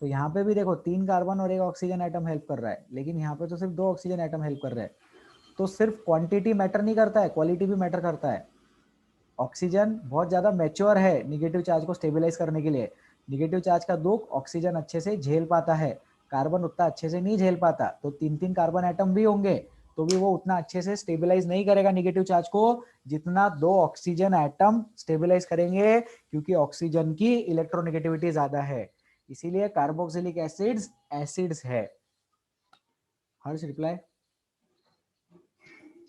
तो यहाँ पे भी देखो 3 कार्बन और 1 ऑक्सीजन एटम हेल्प कर रहा है, लेकिन यहाँ पे तो सिर्फ 2 ऑक्सीजन एटम हेल्प कर रहे हैं। तो सिर्फ क्वांटिटी मैटर नहीं करता है, क्वालिटी भी मैटर करता है। ऑक्सीजन बहुत ज़्यादा मैच्योर है निगेटिव चार्ज को स्टेबलाइज करने के लिए। निगेटिव चार्ज का दुख ऑक्सीजन अच्छे से झेल पाता है, कार्बन उतना अच्छे से नहीं झेल पाता। तो 3-3 कार्बन एटम भी होंगे तो भी वो उतना अच्छे से स्टेबलाइज नहीं करेगा नेगेटिव चार्ज को जितना दो ऑक्सीजन एटम स्टेबलाइज करेंगे, क्योंकि ऑक्सीजन की इलेक्ट्रोनेगेटिविटी ज्यादा है, इसीलिए कार्बोक्सिलिक एसिड्स एसिड्स है। हर्ष रिप्लाई?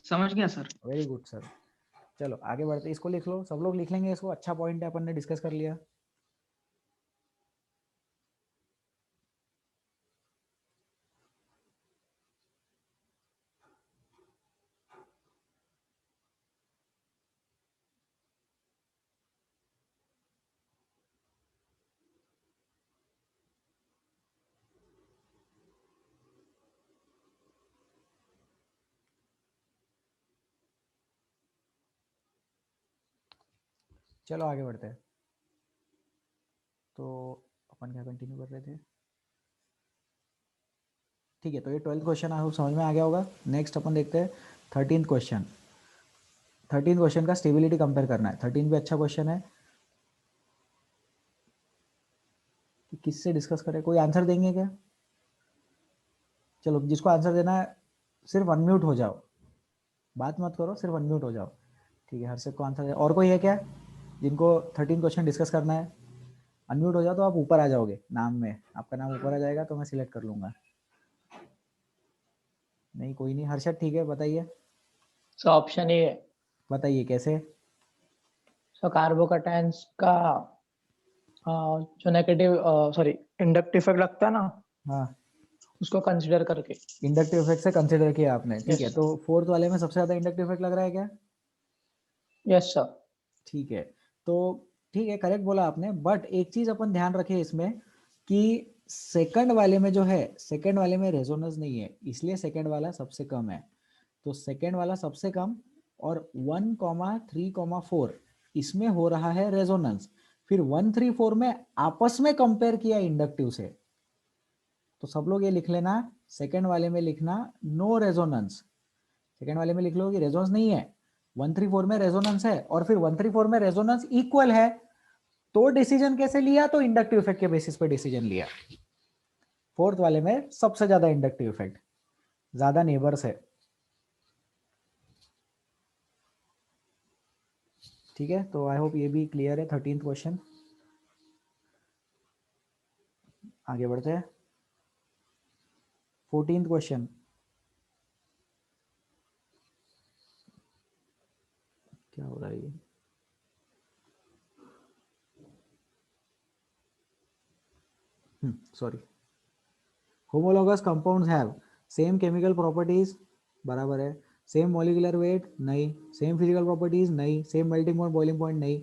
समझ गया सर। Very good sir. चलो आगे बढ़ते, इसको लिख लो, सब लोग लिख लेंगे इसको, अच्छा पॉइंट है, अपन ने डिस्कस कर लिया। चलो आगे बढ़ते हैं। तो अपन क्या कंटिन्यू कर रहे थे? ठीक है, तो ये 12th क्वेश्चन आपको समझ में आ गया होगा। नेक्स्ट अपन देखते हैं 13th क्वेश्चन। 13th क्वेश्चन का स्टेबिलिटी कंपेयर करना है। 13 भी अच्छा क्वेश्चन है, कि किससे डिस्कस करें, कोई आंसर देंगे क्या? चलो जिसको आंसर देना है सिर्फ अनम्यूट हो जाओ, बात मत करो, सिर्फ अनम्यूट हो जाओ। ठीक है, हर्षद को आंसर दे। और कोई है क्या जिनको 13 क्वेश्चन डिस्कस करना है? अनम्यूट हो जाओ तो आप ऊपर आ जाओगे, नाम में आपका नाम ऊपर आ जाएगा तो मैं सिलेक्ट कर लूंगा। नहीं, कोई नहीं। हर्षद ठीक है, बताइए। सो ऑप्शन ए है। बताइए कैसे? सो कार्बोकैटायंस का जो नेगेटिव सॉरी इंडक्टिव इफेक्ट लगता है ना, हाँ, उसको कंसीडर करके। इंडक्टिव इफेक्ट से कंसिडर किया आपने, ठीक है। Yes. तो 4th वाले में सबसे ज्यादा इंडक्टिव इफेक्ट लग रहा है क्या? Yes sir. ठीक है, तो ठीक है, करेक्ट बोला आपने। बट एक चीज अपन ध्यान रखें इसमें कि सेकंड वाले में जो है, सेकंड वाले में रेजोनेंस नहीं है, इसलिए सेकंड वाला सबसे कम है। तो सेकंड वाला सबसे कम, और 1,3,4 इसमें हो रहा है रेजोनेंस। फिर 1, 3, 4 में आपस में कंपेयर किया इंडक्टिव से। तो सब लोग ये लिख लेना, सेकंड वाले में लिखना नो रेजोनेंस। सेकंड वाले में लिख लो कि रेजोनेंस नहीं है। 1, 3, 4 में रेजोनेंस है, और फिर 1, 3, 4 में रेजोनेंस इक्वल है। तो डिसीजन कैसे लिया? तो इंडक्टिव इफेक्ट के बेसिस पे डिसीजन लिया। 4th वाले में सबसे ज्यादा इंडक्टिव इफेक्ट, ज्यादा नेबर्स है। ठीक है, तो आई होप ये भी क्लियर है 13th क्वेश्चन। आगे बढ़ते हैं 14th क्वेश्चन। क्या हो रहा है ये? Sorry. Homologous compounds have same chemical properties, बराबर है। सेम मॉलिक्यूलर वेट, नहीं। सेम फिजिकल प्रॉपर्टीज, नहीं। Same melting point, boiling point, नहीं।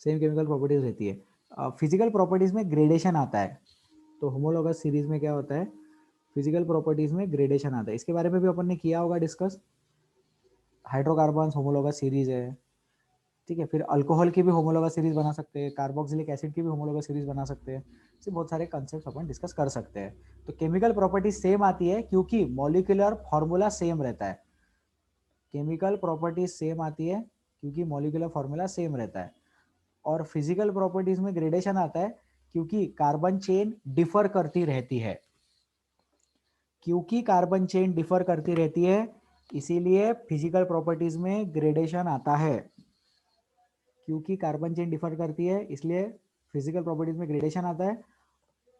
सेम केमिकल प्रॉपर्टीज रहती है। फिजिकल प्रॉपर्टीज में ग्रेडेशन आता है। तो होमोलॉगस सीरीज में क्या होता है? फिजिकल प्रॉपर्टीज में ग्रेडेशन आता है। इसके बारे में भी अपन ने किया होगा डिस्कस। हाइड्रोकार्बन्स होमोलॉगस सीरीज है, ठीक है। फिर अल्कोहल की भी होमोलॉगस सीरीज बना सकते हैं, कार्बोक्सिलिक एसिड की भी होमोलॉगस सीरीज बना सकते हैं। ऐसे बहुत सारे कॉन्सेप्ट्स अपन डिस्कस कर सकते हैं। तो केमिकल प्रॉपर्टी सेम आती है क्योंकि मॉलिक्यूलर फॉर्मूला सेम रहता है। केमिकल प्रॉपर्टीज सेम आती है क्योंकि मॉलिक्यूलर फॉर्मूला सेम रहता है। और फिजिकल प्रॉपर्टीज में ग्रेडेशन आता है क्योंकि कार्बन चेन डिफर करती रहती है। क्योंकि कार्बन चेन डिफर करती रहती है, इसीलिए फिजिकल प्रॉपर्टीज में ग्रेडेशन आता है। क्योंकि कार्बन चेन डिफर करती है, इसलिए फिजिकल प्रॉपर्टीज में ग्रेडेशन आता है।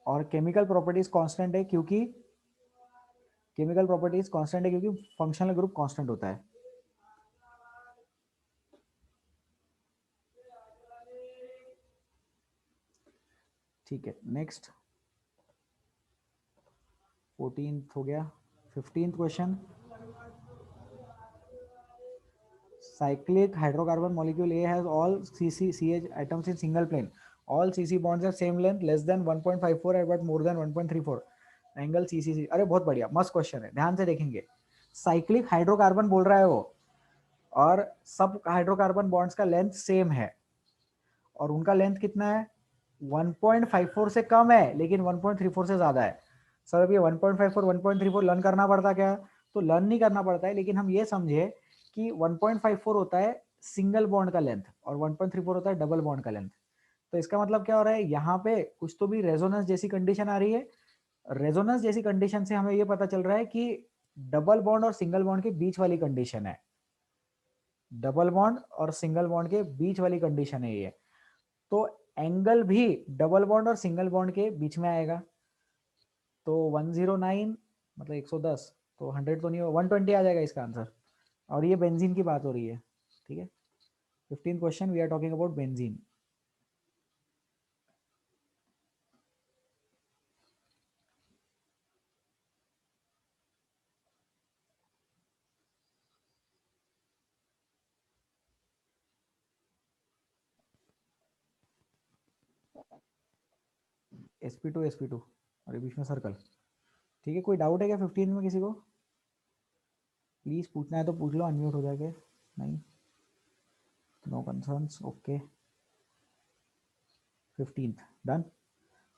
और केमिकल प्रॉपर्टीज कांस्टेंट है क्योंकि फंक्शनल ग्रुप कांस्टेंट होता है। ठीक है, नेक्स्ट 14th हो गया। 15th question. Cyclic hydrocarbon molecule A has all CH atoms in single plane. All CC bonds have same length, less than 1.54 but more than 1.34. Angle CCC. अरे बहुत बढ़िया, मस्त क्वेश्चन है, ध्यान से देखेंगे। साइक्लिक हाइड्रोकार्बन बोल रहा है वो, और सब हाइड्रोकार्बन बॉन्ड्स का लेंथ सेम है, और उनका लेंथ कितना है? 1.54 से कम है, लेकिन 1.34 से ज्यादा है। सर अब ये 1.54 1.34 लर्न करना पड़ता क्या? तो लर्न नहीं करना पड़ता है, लेकिन हम ये समझे कि 1.54 होता है सिंगल बॉन्ड का लेंथ, और 1.34 होता है डबल बॉन्ड का लेंथ। तो इसका मतलब क्या हो रहा है? यहाँ पे कुछ तो भी रेजोनेंस जैसी कंडीशन आ रही है। रेजोनेंस जैसी कंडीशन से हमें ये पता चल रहा है कि डबल बॉन्ड और सिंगल बॉन्ड के बीच वाली कंडीशन है, डबल बॉन्ड और सिंगल बॉन्ड के बीच वाली कंडीशन है ये। तो एंगल भी डबल बॉन्ड और सिंगल बॉन्ड के बीच में आएगा। तो 109 मतलब 110, तो 100 तो नहीं होगा, 120 आ जाएगा इसका आंसर। और ये बेंजीन की बात हो रही है, ठीक है। 15th question, we are talking about benzene. sp2 और ये बीच में सर्कल, ठीक है। कोई डाउट है क्या 15 में किसी को? प्लीज पूछना है तो पूछ लो, अनम्यूट हो जाके। नहीं, no concerns, okay. 15th done.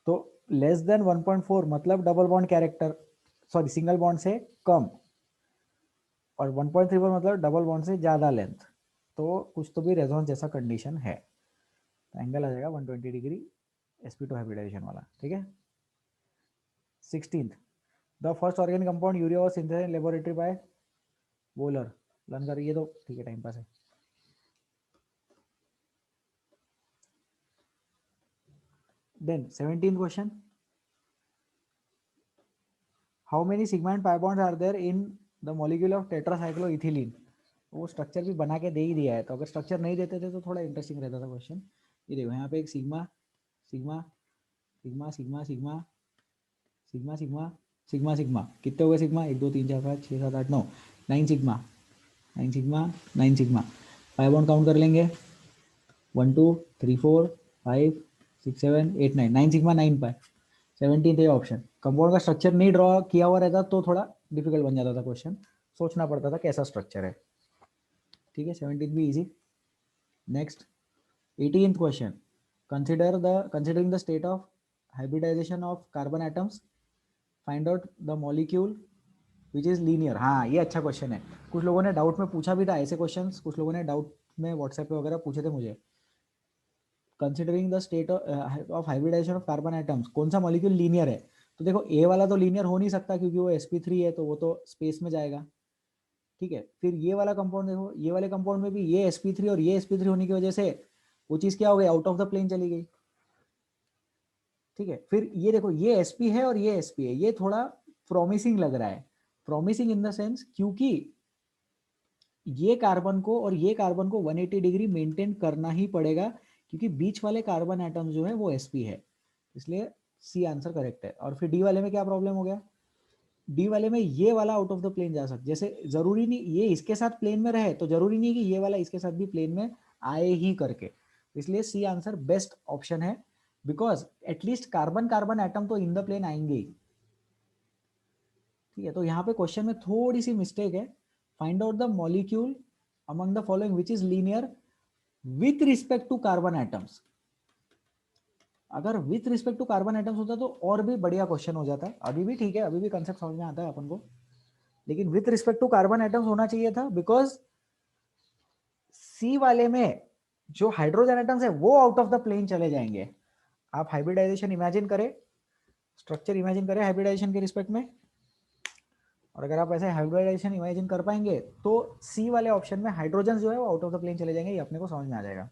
तो लेस देन 1.4 मतलब double bond character, sorry single bond से कम, और 1.34 मतलब डबल बॉन्ड से ज्यादा लेंथ। तो कुछ तो भी रेजोनेंस जैसा कंडीशन है, तो एंगल आ जाएगा 120 डिग्री sp2 हाइब्रिडाइजेशन वाला, ठीक है। 16th, the first organic compound urea was synthesised in laboratory by Wohler. Learn कर, ये तो ठीक है, टाइम पास है। Then 17th question, how many sigma and pi bonds are there in the molecule of tetracycloethylene? वो structure भी बना के दे ही दिया है, तो अगर स्ट्रक्चर नहीं देते थे तो थोड़ा इंटरेस्टिंग रहता था क्वेश्चन। ये देखो यहाँ पे एक sigma sigma sigma sigma sigma sigma sigma sigma sigma, कितने हो गए sigma? 1 2 3 4 5 6 7 8 9, 9 sigma 9 sigma 9 sigma. Pi bond count कर लेंगे, 1 2 3 4 5 6 7 8 9, 9 सिग्मा 9 पाई। 17th है ऑप्शन। कंपाउंड का स्ट्रक्चर नहीं ड्रॉ किया हुआ रहता तो थोड़ा डिफिकल्ट बन जाता था क्वेश्चन, सोचना पड़ता था कैसा स्ट्रक्चर है, ठीक है। 17th भी easy. Next 18th question, considering the state of hybridization of carbon atoms, find out the molecule which is linear। हाँ, ये अच्छा क्वेश्चन है, कुछ लोगों ने डाउट में पूछा भी था ऐसे क्वेश्चंस, कुछ लोगों ने डाउट में व्हाट्सएप पे वगैरह पूछे थे मुझे। Considering the state of hybridisation of carbon atoms, कौन सा मॉलिक्यूल लीनियर है? तो देखो ए वाला तो लीनियर हो नहीं सकता क्योंकि वो sp3 है, तो वो तो स्पेस में जाएगा, ठीक है। फिर ये वाला कंपाउंड देखो, ये वाले कंपाउंड में भी ये sp3 और ये sp3 होने की वजह से वो चीज क्या हो गई, आउट ऑफ द प्लेन चली गई, ठीक है। फिर ये देखो, ये sp है और ये sp है, ये थोड़ा प्रॉमिसिंग लग रहा है। प्रॉमिसिंग इन द सेंस क्योंकि ये कार्बन को और ये कार्बन को 180 डिग्री मेंटेन करना ही पड़ेगा, क्योंकि बीच वाले कार्बन एटम जो है वो sp है, इसलिए सी आंसर करेक्ट है। और फिर डी वाले में क्या प्रॉब्लम हो गया? डी वाले में ये वाला आउट ऑफ द प्लेन जा सकता, जैसे जरूरी नहीं ये इसके साथ प्लेन में रहे, तो जरूरी नहीं कि ये वाला इसके साथ भी प्लेन में आए ही करके, इसलिए सी आंसर बेस्ट ऑप्शन है, because at least carbon carbon atom तो इन द प्लेन आएंगे ही, ठीक है। तो यहाँ पे क्वेश्चन में थोड़ी सी मिस्टेक है। Find out the molecule among the following which is linear with respect to carbon atoms. अगर with respect to carbon atoms होता तो और भी बढ़िया क्वेश्चन हो जाता। अभी भी ठीक है, अभी भी कंसेप्ट समझ में आता है अपन को, लेकिन with respect to carbon atoms होना चाहिए था, बिकॉज सी वाले में जो हाइड्रोजन एटम्स है वो आउट ऑफ द प्लेन चले जाएंगे। आप हाइब्रिडाइजेशन इमेजिन करें, स्ट्रक्चर इमेजिन करें हाइब्रिडाइजेशन के रिस्पेक्ट में, और अगर आप ऐसे हाइब्रिडाइजेशन इमेजिन कर पाएंगे तो सी वाले ऑप्शन में हाइड्रोजन जो है वो आउट ऑफ द प्लेन चले जाएंगे, ये अपने को समझ में आ जाएगा,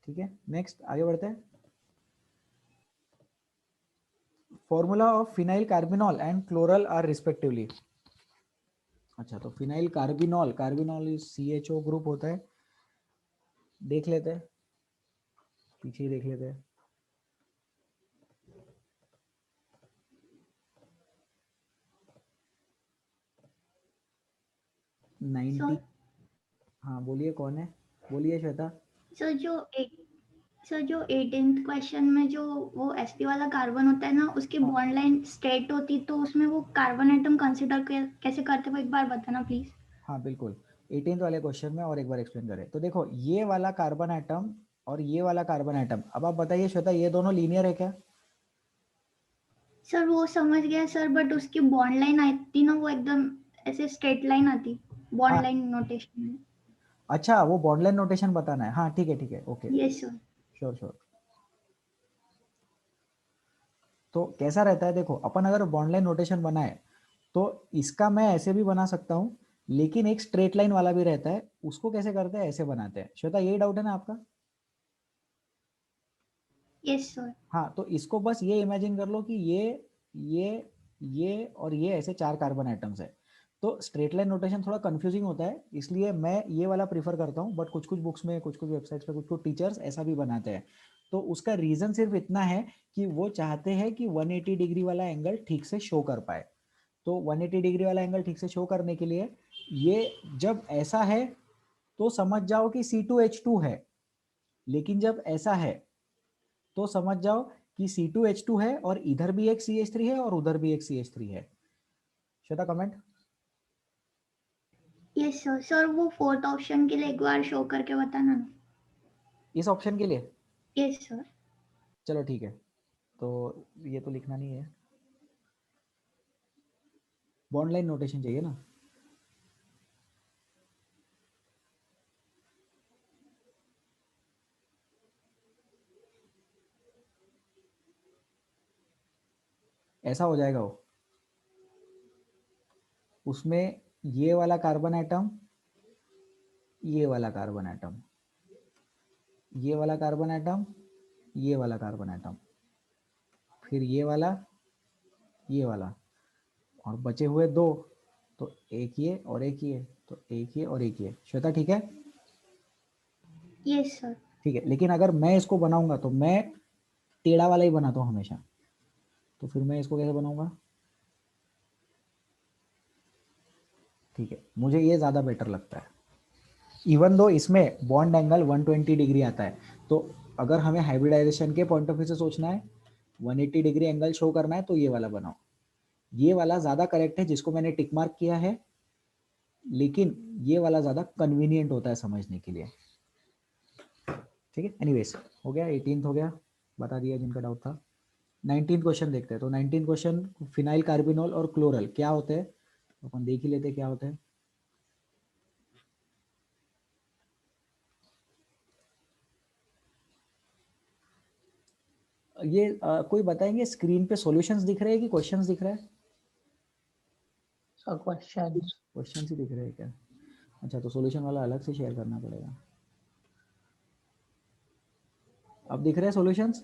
ठीक है। नेक्स्ट आगे बढ़ते हैं। Formula of phenyl carbinol and chloral are respectively. अच्छा, तो phenyl carbinol, carbinol is CHO group होता है, देख लेते हैं, पीछे ही देख लेते हैं। सर 90। हाँ बोलिए, कौन है? बोलिए श्वेता। सर जो 18th क्वेश्चन में जो वो sp वाला कार्बन होता है ना, उसकी बॉन्ड लाइन स्ट्रेट होती, तो उसमें वो कार्बन एटम कंसिडर कैसे करते, वो एक बार बताना प्लीज। हाँ बिल्कुल, 18th वाले क्वेश्चन में और एक बार एक्सप्लेन करें तो देखो, ये वाला कार्बन एटम और ये वाला कार्बन एटम, अब आप बताइए श्वेता, ये दोनों लीनियर है क्या? सर वो समझ गया सर, बट उसकी बॉन्ड लाइन आती ना, वो एकदम ऐसे स्ट्रेट लाइन आती, बॉन्ड हाँ, लाइन नोटेशन में। अच्छा वो बॉन्ड लाइन नोटेशन बताना है, हाँ ठीक है, ओके, यस सर। श्योर। तो कैसा रहता है, देखो अपन अगर बॉन्ड लाइन नोटेशन बनाए तो इसका मैं ऐसे भी बना सकता हूँ, लेकिन एक स्ट्रेट लाइन वाला भी रहता है, उसको कैसे करते हैं, ऐसे बनाते हैं। श्वेता यही डाउट है ना आपका? Yes sir. हाँ, तो इसको बस ये इमेजिन कर लो कि ये और ये ऐसे 4 कार्बन आइटम्स है। तो स्ट्रेट लाइन नोटेशन थोड़ा कंफ्यूजिंग होता है, इसलिए मैं ये वाला प्रीफर करता हूँ, बट कुछ कुछ बुक्स में, कुछ कुछ वेबसाइट्स पे, कुछ कुछ टीचर्स ऐसा भी बनाते हैं। तो उसका रीजन सिर्फ इतना है कि वो चाहते हैं कि 180 डिग्री वाला एंगल ठीक से शो कर पाए। तो 180 डिग्री वाला एंगल ठीक से शो करने के लिए ये जब ऐसा है तो समझ जाओ कि C2H2 है, लेकिन जब ऐसा है तो समझ जाओ कि C2H2 है और इधर भी एक CH3 है और उधर भी एक CH3 है। Shweta comment? Yes sir. Sir वो फोर्थ ऑप्शन के लिए एक बार शो करके बताना ना। इस ऑप्शन के लिए? Yes sir. चलो ठीक है, तो ये तो लिखना नहीं है, बॉन्ड लाइन नोटेशन चाहिए ना। ऐसा हो जाएगा वो, उसमें ये वाला कार्बन एटम, ये वाला कार्बन एटम, ये वाला कार्बन एटम, ये वाला कार्बन एटम, फिर ये वाला, ये वाला, और बचे हुए 2, तो एक ये और एक ये, तो एक ये और एक ये। श्वेता ठीक है? Yes sir. ठीक है, लेकिन अगर मैं इसको बनाऊंगा तो मैं टेढ़ा वाला ही बनाता हूँ हमेशा, तो फिर मैं इसको कैसे बनाऊंगा? ठीक है, मुझे ये ज़्यादा बेटर लगता है, इवन दो इसमें बॉन्ड एंगल 120 डिग्री आता है। तो अगर हमें हाइब्रिडाइजेशन के पॉइंट ऑफ व्यू से सोचना है, 180 डिग्री एंगल शो करना है, तो ये वाला बनाओ। ये वाला ज़्यादा करेक्ट है जिसको मैंने टिक मार्क किया है, लेकिन ये वाला ज़्यादा कन्वीनियंट होता है समझने के लिए। ठीक है, एनीवेज हो गया, 18th हो गया, बता दिया जिनका डाउट था। 19th क्वेश्चन देखते हैं। तो 19th क्वेश्चन, फिनाइल कार्बिनोल और क्लोरल क्या होते हैं, अपन देख ही लेते हैं क्या होते हैं। ये कोई बताएंगे, स्क्रीन पे सॉल्यूशंस दिख रहे हैं कि क्वेश्चंस दिख रहे हैं? Sir questions. क्वेश्चंस ही दिख रहे हैं क्या? अच्छा, तो सॉल्यूशन वाला अलग से शेयर करना पड़ेगा। अब दिख रहे हैं सॉल्यूशंस?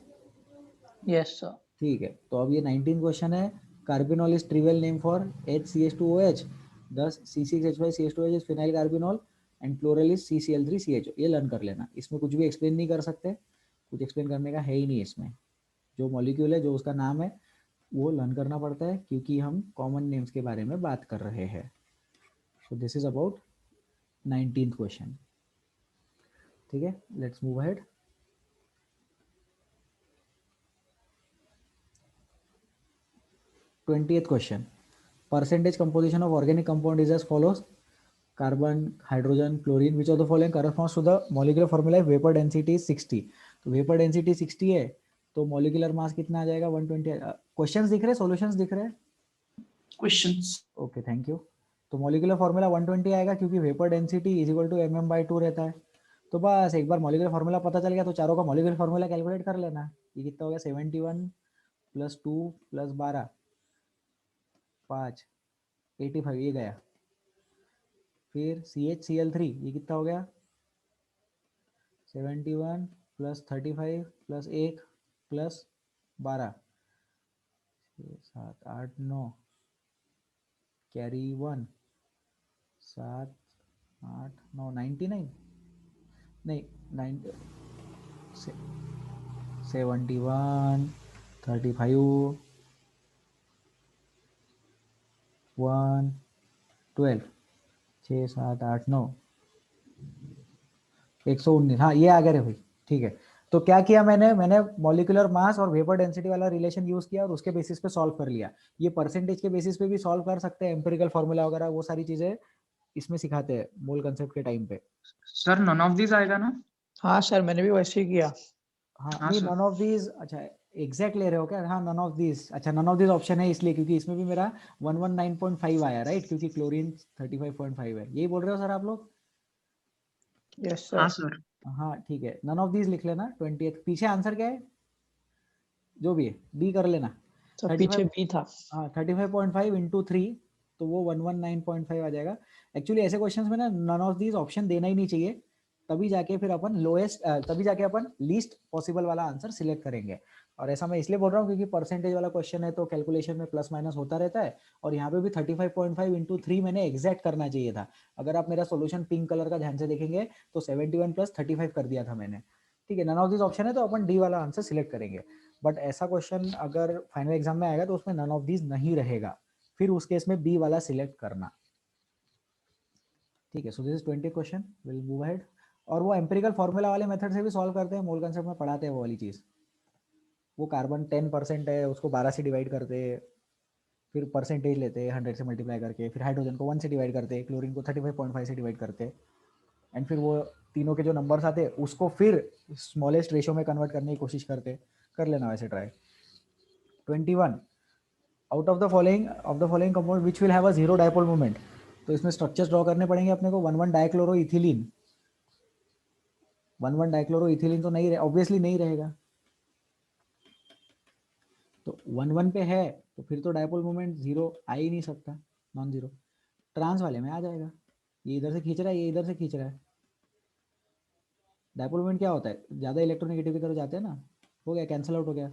Yes sir. ठीक है, तो अब ये 19 क्वेश्चन है। Carbinol is trivial name for HCH2OH, thus C6H5CH2OH is phenyl carbinol and chloral is CCl3CHO। ये लर्न कर लेना, इसमें कुछ भी एक्सप्लेन नहीं कर सकते, कुछ एक्सप्लेन करने का है ही नहीं इसमें। जो मॉलिक्यूल है, जो उसका नाम है, वो लर्न करना पड़ता है, क्योंकि हम कॉमन नेम्स के बारे में बात कर रहे हैं। So this is about 19th question. ठीक है, let's move ahead. Twentieth question, percentage composition of organic compound is as follows: carbon, hydrogen, chlorine, which of the following corresponds to the molecular formula vapour density 60। तो vapour density 60 है, तो molecular mass कितना आ जाएगा? 120। Questions दिख रहे हैं, solutions दिख रहे हैं? क्वेश्चंस। Okay, thank you. तो मॉलिक्यूलर फॉर्मूला 120 आएगा, क्योंकि vapour density is equal to mm/2 रहता है। तो बस एक बार मॉलिक्यूलर फॉर्मूला पता चल गया तो चारों का मॉलिक्यूलर फॉर्मूला कैलकुलेट कर लेना। ये कितना हो गया? 71 + 2 + 12 5 85, ये गया। फिर CHCl3, ये कितना हो गया? 71 + 35 + 1 + 12 6 7 8 9, कैरी 1 7 8 9 99 नहीं 71 35 1 12 6 7 8 9 119। हाँ, ये आ गया रे भाई। ठीक है, तो क्या किया मैंने मॉलिक्यूलर मास और वेपर डेंसिटी वाला रिलेशन यूज किया और उसके बेसिस पे सॉल्व कर लिया। ये परसेंटेज के बेसिस पे भी सॉल्व कर सकते हैं, एम्पिरिकल फॉर्मूला वगैरह वो सारी चीजें इसमें सिखाते हैं मोल कंसेप्ट के टाइम पे। सर नन ऑफ दिस आएगा ना? हाँ सर, मैंने भी वैसे ही किया। हाँ, हाँ नहीं सर। None of these. अच्छा, एग्जैक्ट ले रहे हो क्या? हाँ, नन ऑफ दीज। अच्छा, नन ऑफ दीज ऑप्शन है इसलिए, क्योंकि इसमें भी मेरा 119.5 आया, राइट, क्योंकि क्लोरीन 35.5 है। यही बोल रहे हो सर आप लोग? यस हाँ सर। सर। हाँ ठीक है, नन ऑफ दीज लिख लेना। 20th पीछे आंसर क्या है, जो भी है डी कर लेना। तो 35 पीछे बी था। हाँ 35.5 इंटू 3 तो वो 119.5 आ जाएगा। एक्चुअली ऐसे क्वेश्चंस में ना नन ऑफ दीज ऑप्शन देना ही नहीं चाहिए, तभी जाके फिर अपन तभी जाके अपन लीस्ट पॉसिबल वाला आंसर सिलेक्ट करेंगे। और ऐसा मैं इसलिए बोल रहा हूँ क्योंकि परसेंटेज वाला क्वेश्चन है तो कैलकुलेशन में प्लस माइनस होता रहता है, और यहाँ पे भी 35.5 इंटू 3 मैंने एग्जैक्ट करना चाहिए था। अगर आप मेरा सोल्यूशन पिंक कलर का ध्यान से देखेंगे तो 71 प्लस 35 कर दिया था मैंने। ठीक है, नन ऑफ दिस ऑप्शन है तो अपन डी वाला आंसर सिलेक्ट करेंगे। बट ऐसा क्वेश्चन अगर फाइनल एग्जाम में आएगा तो उसमें नन ऑफ दिस नहीं रहेगा, फिर उस केस में बी वाला सिलेक्ट करना। ठीक है, सो this is 20 question, will move ahead. और वो एम्पिरिकल फॉर्मूला वाले मेथड से भी सॉल्व करते हैं, मोल कंसेप्ट में पढ़ाते हैं वो वाली चीज। वो कार्बन 10% है, उसको 12 से डिवाइड करते, फिर परसेंटेज लेते 100 से मल्टीप्लाई करके, फिर हाइड्रोजन को 1 से डिवाइड करते, क्लोरीन को 35.5 से डिवाइड करते, एंड फिर वो तीनों के जो नंबर्स आते उसको फिर स्मॉलेस्ट रेशो में कन्वर्ट करने की कोशिश करते। कर लेना वैसे try. 21 out of the following compound which will have a zero dipole moment. तो इसमें स्ट्रक्चर्स ड्रॉ करने पड़ेंगे अपने को। 1,1 डाइक्लोरो इथिलीन, 1,1 डाइक्लोरो इथिलीन तो नहीं रहे, ऑब्वियसली नहीं रहेगा। तो 1,1 पे है तो फिर तो डायपोल मोमेंट जीरो आ ही नहीं सकता, नॉन जीरो। ट्रांस वाले में आ जाएगा, ये इधर से खींच रहा है, ये इधर से खींच रहा है। डायपोल मोमेंट क्या होता है, ज़्यादा इलेक्ट्रोनेगेटिव की तरफ जाते हैं ना, हो गया, कैंसिल आउट हो गया।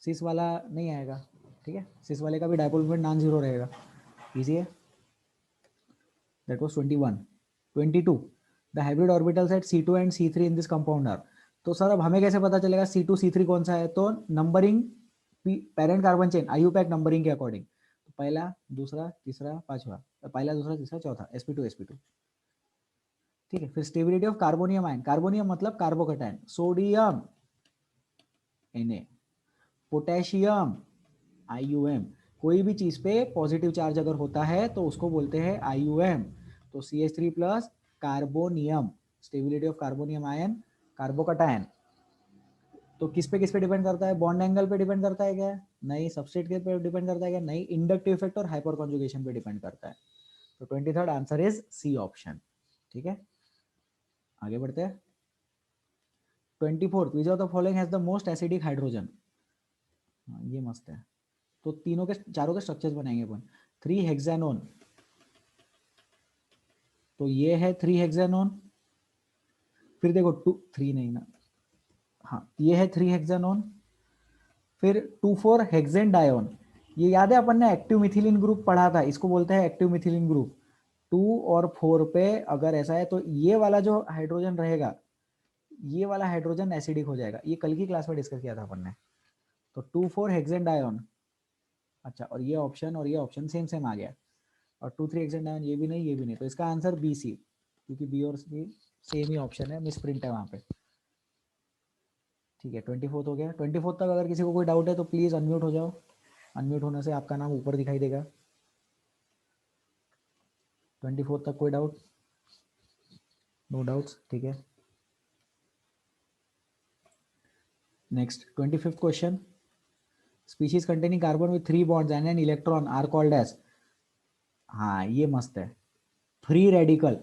सिस वाला नहीं आएगा, ठीक है, सिस वाले का भी डायपोल मोमेंट नॉन जीरो रहेगा, इजी है। That was 21। 22 the hybrid orbitals at C2 and C3 in this compound are. तो सर अब हमें कैसे पता चलेगा C2 C3 कौन सा है? तो numbering parent carbon chain IUPAC numbering के अकॉर्डिंग, तो पहला, दूसरा, तीसरा, पांचवा, पहला, दूसरा, तीसरा, चौथा, sp2 ठीक है। फिर stability of carbonium ion, carbonium मतलब carbocation, sodium Na, potassium IUM। कोई भी चीज पे पॉजिटिव चार्ज अगर होता है तो उसको बोलते हैं IUM। तो CH3 plus carbonium, stability of carbonium ion, carbocation. तो किस पे डिपेंड करता है? बॉन्ड एंगल पे डिपेंड करता है क्या? नहीं। सबस्ट्रेट के पे डिपेंड करता है क्या? नहीं। इंडक्टिव इफेक्ट और हाइपर कॉन्जुगेशन पे डिपेंड करता है। तो 23rd answer is C option. ठीक है, आगे बढ़ते हैं। 24th which of the following has the most acidic hydrogen. ये मस्त है। तो तीनों के चारों के स्ट्रक्चर्स बनाएंगे अपन। 3 हेक्सानोन, तो ये है 3 हेक्सानोन। फिर देखो 3 नहीं ना, हाँ ये है 3 हेक्सानोन। फिर 2,4 हेक्सेन डायोन, ये याद है अपन ने एक्टिव मिथिलीन ग्रुप पढ़ा था, इसको बोलते हैं एक्टिव मिथिलीन ग्रुप। 2 और 4 पे अगर ऐसा है तो ये वाला जो हाइड्रोजन रहेगा, ये वाला हाइड्रोजन एसिडिक हो जाएगा। ये कल की क्लास में डिस्कस किया था अपन ने। तो 2,4 हेक्सेन डायोन, अच्छा, और ये ऑप्शन सेम सेम आ गया। और 2,3 हेक्सेन डायोन, ये भी नहीं, ये भी नहीं। तो इसका आंसर BC, क्योंकि बी और सी सेम ही ऑप्शन है, मिस प्रिंट है वहां पे। ठीक है, 24th हो गया। 24th तक अगर किसी को कोई डाउट है तो प्लीज अनम्यूट हो जाओ। अनम्यूट होने से आपका नाम ऊपर दिखाई देगा। 24th तक कोई डाउट? नो डाउट्स, ठीक है। Next 25th question, species containing carbon with 3 bonds and an electron are called as. हाँ ये मस्त है, फ्री रेडिकल।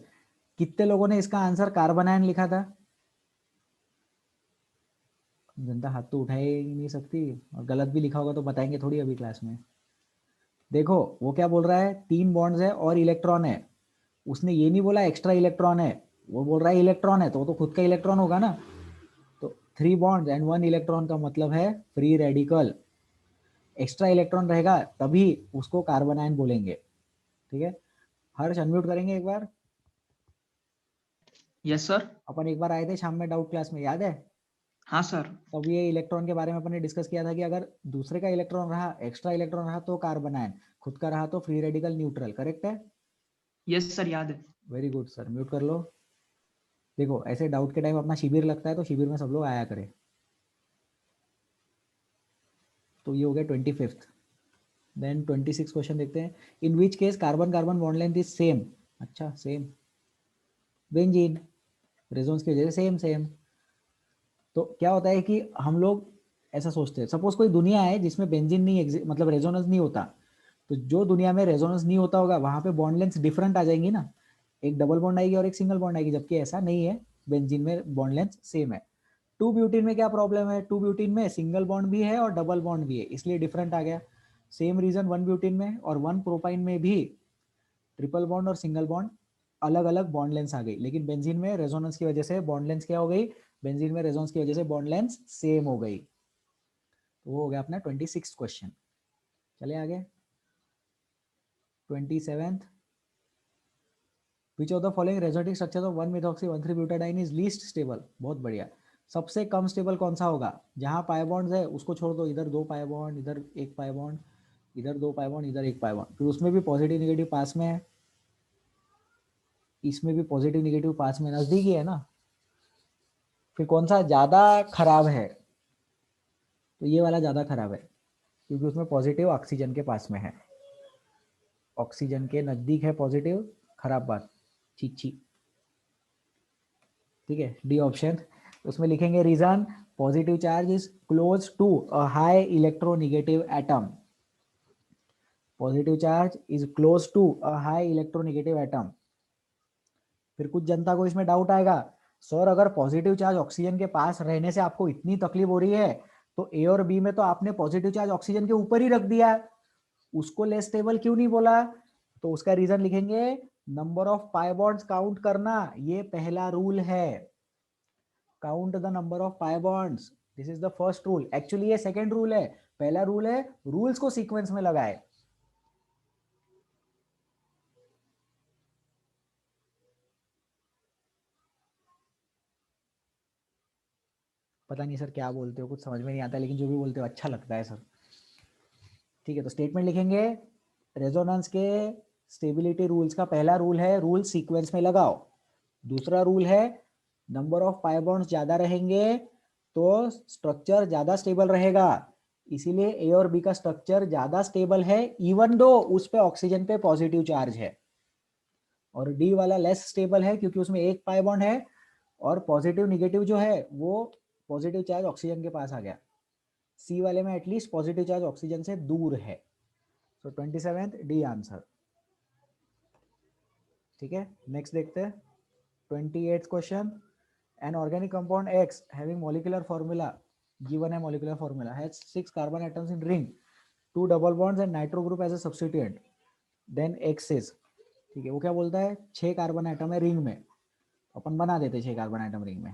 कितने लोगों ने इसका आंसर कार्बन आयन लिखा था? जनता हाथ तो उठा ही नहीं सकती, और गलत भी लिखा होगा तो बताएंगे थोड़ी अभी क्लास में। देखो वो क्या बोल रहा है, 3 बॉन्ड्स है और इलेक्ट्रॉन है। उसने ये नहीं बोला एक्स्ट्रा इलेक्ट्रॉन है, वो बोल रहा है इलेक्ट्रॉन है, तो वो तो खुद का इलेक्ट्रॉन होगा ना। तो 3 बॉन्ड्स एंड 1 इलेक्ट्रॉन का मतलब है फ्री रेडिकल। एक्स्ट्रा इलेक्ट्रॉन रहेगा तभी उसको कार्बन आयन बोलेंगे। ठीक है, हर्ष अनम्यूट करेंगे एक बार। Yes sir. अपन एक बार आए थे शाम में डाउट क्लास में, याद है? हाँ सर। तब ये इलेक्ट्रॉन के बारे में अपन ने डिस्कस किया था कि अगर दूसरे का इलेक्ट्रॉन रहा, एक्स्ट्रा इलेक्ट्रॉन रहा तो कार्बन आयन, खुद का रहा तो फ्री रेडिकल न्यूट्रल। करेक्ट है? यस सर, याद है। वेरी गुड सर, म्यूट कर लो। देखो ऐसे डाउट के टाइम अपना शिविर लगता है तो शिविर में सब लोग आया करें। तो ये हो गया 25th। देन 26 क्वेश्चन देखते हैं। In which case carbon carbon bond length is same. अच्छा सेम, बेंजीन रेजोनेंस की वजह से सेम सेम। तो क्या होता है कि हम लोग ऐसा सोचते हैं, सपोज कोई दुनिया है जिसमें बेंजीन नहीं, मतलब रेजोनेंस नहीं होता, तो जो दुनिया में रेजोनेंस नहीं होता होगा वहां पे बॉन्ड लेंथ डिफरेंट आ जाएंगी ना, एक डबल बॉन्ड आएगी और एक सिंगल बॉन्ड आएगी, जबकि ऐसा नहीं है, बेंजीन में बॉन्ड लेंथ सेम है। 2 ब्यूटीन में क्या प्रॉब्लम है, 2 ब्यूटीन में सिंगल बॉन्ड भी है और डबल बॉन्ड भी है, इसलिए डिफरेंट आ गया। सेम रीजन 1 ब्यूटीन में और 1 प्रोपाइन में भी ट्रिपल बॉन्ड और सिंगल बॉन्ड अलग अलग बॉन्ड लेंथ आ गई, लेकिन बेंजीन में रेजोनेंस की वजह से बॉन्ड लेंथ क्या हो गई, बेंजीन में रेजोनेंस की वजह से बॉन्ड लेंथ सेम हो गई। तो वो हो गया अपना 26 क्वेश्चन। चले आगे 27th, which of the following resonating structure of 1-methoxy 1,3-butadiene is least stable. बहुत बढ़िया। सबसे कम स्टेबल कौन सा होगा, जहां पाई बॉन्ड्स है उसको छोड़ दो, इधर 2 पाई बॉन्ड, इधर 1 पाई बॉन्ड, इधर 2 पाई बॉन्ड, इधर 1 पाई बॉन्ड, फिर उसमें भी पॉजिटिव नेगेटिव पास में है, इसमें भी पॉजिटिव नेगेटिव पास में, नजदीक ही है ना। फिर कौन सा ज्यादा खराब है, तो ये वाला ज्यादा खराब है क्योंकि उसमें पॉजिटिव ऑक्सीजन के पास में है, ऑक्सीजन के नजदीक है पॉजिटिव, खराब बात, छी। ठीक है, डी ऑप्शन। उसमें लिखेंगे reason, positive charge is close to a high electronegative atom, positive charge is close to a high electronegative atom. फिर कुछ जनता को इसमें डाउट आएगा, सर अगर पॉजिटिव चार्ज ऑक्सीजन के पास रहने से आपको इतनी तकलीफ हो रही है, तो ए और बी में तो आपने पॉजिटिव चार्ज ऑक्सीजन के ऊपर ही रख दिया, उसको लेस स्टेबल क्यों नहीं बोला। तो उसका रीजन लिखेंगे, number of pi bonds count करना, ये पहला रूल है, count the number of pi bonds, this is the first rule. Actually ये सेकंड रूल है, पहला रूल है रूल्स को सीक्वेंस में लगाए। पता नहीं सर क्या बोलते हो, कुछ समझ में नहीं आता, लेकिन जो भी बोलते हो अच्छा लगता है सर। ठीक है, तो स्टेटमेंट लिखेंगे, रेजोनेंस के स्टेबिलिटी रूल्स का पहला रूल है रूल सीक्वेंस में लगाओ, दूसरा रूल है नंबर ऑफ पाई बॉन्ड्स ज्यादा रहेंगे तो स्ट्रक्चर ज्यादा स्टेबल रहेगा, इसीलिए ए और बी का स्ट्रक्चर ज्यादा स्टेबल है इवन दो उस पे ऑक्सीजन पे पॉजिटिव चार्ज है, और डी वाला लेस स्टेबल है क्योंकि उसमें 1 पाई बॉन्ड है और पॉजिटिव निगेटिव जो है वो पॉजिटिव चार्ज ऑक्सीजन के पास आ गया, सी वाले में एटलीस्ट पॉजिटिव चार्ज ऑक्सीजन से दूर है। So 27th D answer. ठीक है, नेक्स्ट देखते हैं 28th question, an organic compound X having molecular formula, given है molecular formula, has 6 carbon atoms in ring, 2 double bonds and nitro group as a substituent, then X is, ठीक है, वो क्या बोलता है 6 कार्बन एटम है रिंग में, अपन बना देते 6 कार्बन एटम रिंग में,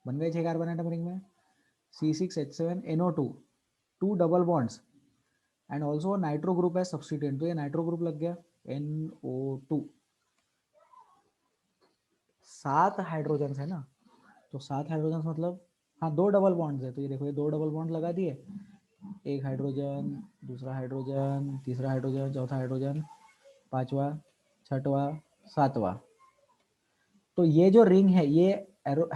बन गए 6 कार्बन एटम रिंग में, C6H7NO2, 2 double bonds and also nitro group है सब्स्टिट्यूएंट, तो ये नाइट्रो ग्रुप लग गया NO2, 7 हाइड्रोजन है ना, तो 7 हाइड्रोजन मतलब हाँ 2 डबल बॉन्ड्स है, तो ये देखो ये 2 डबल बॉन्ड लगा दिए, एक हाइड्रोजन, दूसरा हाइड्रोजन, तीसरा हाइड्रोजन, चौथा हाइड्रोजन, पांचवा, छठवा, सातवां, तो ये जो रिंग है ये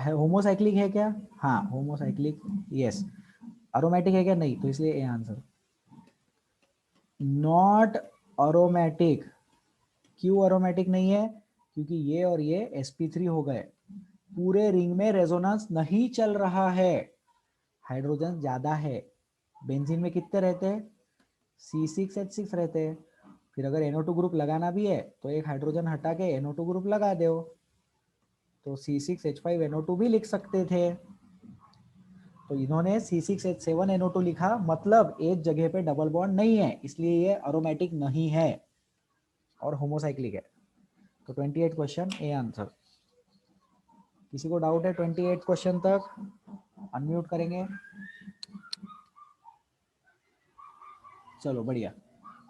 होमोसाइक्लिक है क्या, हाँ होमोसाइक्लिक, यस। अरोमेटिक है क्या, नहीं, तो इसलिए ए आंसर। नॉट अरोमेटिक, क्यों अरोमेटिक नहीं है, क्योंकि ये और ये sp3 हो गए, पूरे रिंग में रेजोनेंस नहीं चल रहा है, हाइड्रोजन ज्यादा है, बेंजीन में कितने रहते हैं C6H6 रहते हैं, फिर अगर NO2 ग्रुप लगाना भी है तो एक हाइड्रोजन हटा के NO2 ग्रुप लगा दो, तो C6H5NO2 भी लिख सकते थे, तो इन्होंने C6H7NO2 लिखा, मतलब एक जगह पे डबल बॉन्ड नहीं है, इसलिए ये अरोमेटिक नहीं है और होमोसाइक्लिक है। तो 28 क्वेश्चन ए आंसर। किसी को डाउट है 28 क्वेश्चन तक, अनम्यूट करेंगे। चलो बढ़िया।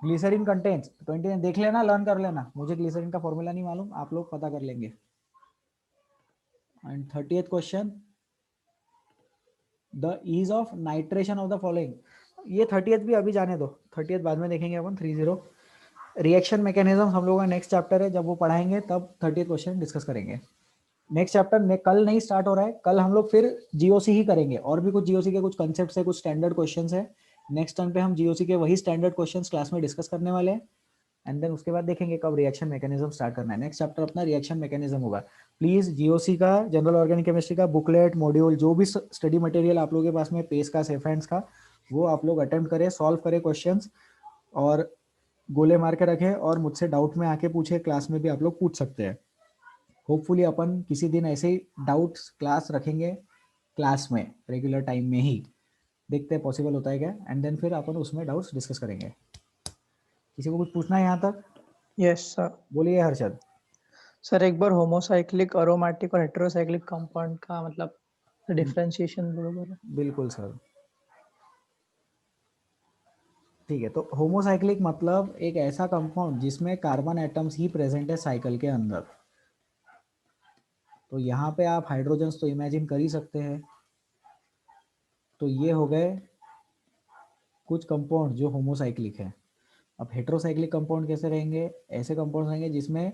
ग्लिसरीन कंटेंट्स 29 देख लेना, लर्न कर लेना, मुझे ग्लिसरीन का फॉर्मूला नहीं मालूम, आप लोग पता कर लेंगे। And 30th question, the ease of nitration of the following, ये 30th भी अभी जाने दो, 30th बाद में देखेंगे अपन। 30 रिएक्शन मैकेनिज्म हम लोगों का नेक्स्ट चैप्टर है, जब वो पढ़ाएंगे तब 30th क्वेश्चन डिस्कस करेंगे। नेक्स्ट चैप्टर में कल नहीं स्टार्ट हो रहा है, कल हम लोग फिर जीओसी ही करेंगे, और भी कुछ जीओसी के कुछ कंसेप्ट है, कुछ स्टैंडर्ड क्वेश्चंस है, नेक्स्ट टाइम पे हम जीओसी के वही स्टैंडर्ड क्वेश्चंस क्लास में डिस्कस करने वाले हैं, एंड देन उसके बाद देखेंगे कब रिएक्शन मैकेनिज्म स्टार्ट करना है। नेक्स्ट चैप्टर अपना रिएक्शन मैकेनिज्म होगा। प्लीज जीओसी का, जनरल ऑर्गेनिक केमिस्ट्री का बुकलेट, मॉड्यूल, जो भी स्टडी मटेरियल आप लोगों के पास में पेस का, सेफेंड्स का, वो आप लोग अटेम्प्ट करें, सॉल्व करें क्वेश्चंस, और गोले मार के रखें, और मुझसे डाउट में आके पूछे, क्लास में भी आप लोग पूछ सकते हैं। होपफुली अपन किसी दिन ऐसे ही डाउट्स क्लास रखेंगे, क्लास में रेगुलर टाइम में ही, देखते हैं पॉसिबल होता है क्या, एंड देन फिर अपन उसमें डाउट्स डिस्कस करेंगे। किसी को कुछ पूछना है यहाँ तक? Yes sir. बोलिए हर्षद। सर एक बार होमोसाइक्लिक, एरोमेटिक और हेटेरोसाइक्लिक कंपाउंड का मतलब डिफरेंशिएशन बरोबर है? बिल्कुल सर, ठीक है। तो होमोसाइक्लिक मतलब एक ऐसा कंपाउंड जिसमें कार्बन एटम्स ही प्रेजेंट है साइकिल के अंदर। तो यहाँ पे आप हाइड्रोजन्स तो इमेजिन कर ही सकते हैं। तो ये हो गए कुछ कंपाउंड जो होमोसाइक्लिक है। अब हेटेरोसाइक्लिक कंपाउंड कैसे रहेंगे? ऐसे कंपाउंड रहेंगे जिसमें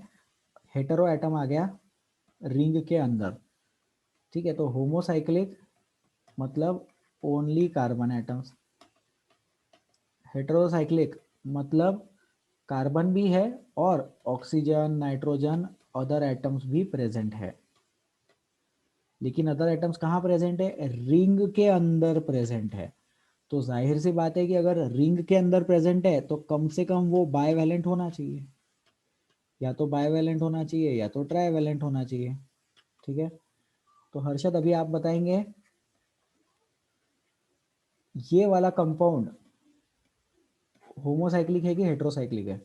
हेटेरो एटम आ गया रिंग के अंदर, ठीक है। तो होमोसाइक्लिक मतलब ओनली कार्बन एटम्स, हेटेरोसाइक्लिक मतलब कार्बन भी है और ऑक्सीजन, नाइट्रोजन, अदर एटम्स भी प्रेजेंट है। लेकिन अदर एटम्स कहाँ प्रेजेंट है? रिंग के अंदर प्रेजेंट है। तो जाहिर सी बात है कि अगर रिंग के अंदर प्रेजेंट है तो कम से कम वो बायवैलेंट होना चाहिए, या तो बायवैलेंट होना चाहिए या तो ट्राइवैलेंट होना चाहिए, ठीक है। तो हर्षद अभी आप बताएंगे ये वाला कंपाउंड होमोसाइक्लिक है कि हेटेरोसाइक्लिक है?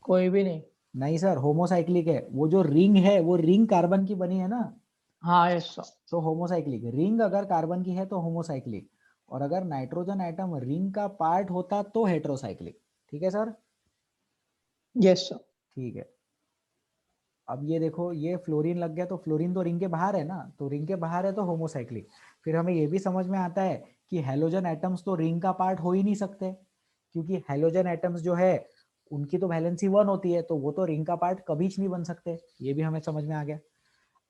कोई भी नहीं। नहीं सर, होमोसाइक्लिक है। वो जो रिंग है वो रिंग कार्बन की बनी है ना, हाँ यस सर। तो होमोसाइक्लिक। रिंग अगर कार्बन की है तो होमोसाइक्लिक, और अगर नाइट्रोजन एटम रिंग का पार्ट होता तो हेटेरोसाइक्लिक, ठीक है सर। Yes sir. ठीक है। अब ये देखो, ये फ्लोरीन लग गया, तो फ्लोरीन तो रिंग के बाहर है ना, तो रिंग के बाहर है तो होमोसाइक्लिक। फिर हमें ये भी समझ में आता है कि हैलोजन एटम्स तो रिंग का पार्ट हो ही नहीं सकते, क्योंकि हैलोजन एटम्स जो है उनकी तो वैलेंसी 1 होती है, तो वो तो रिंग का पार्ट कभी नहीं बन सकते। ये भी हमें समझ में आ गया।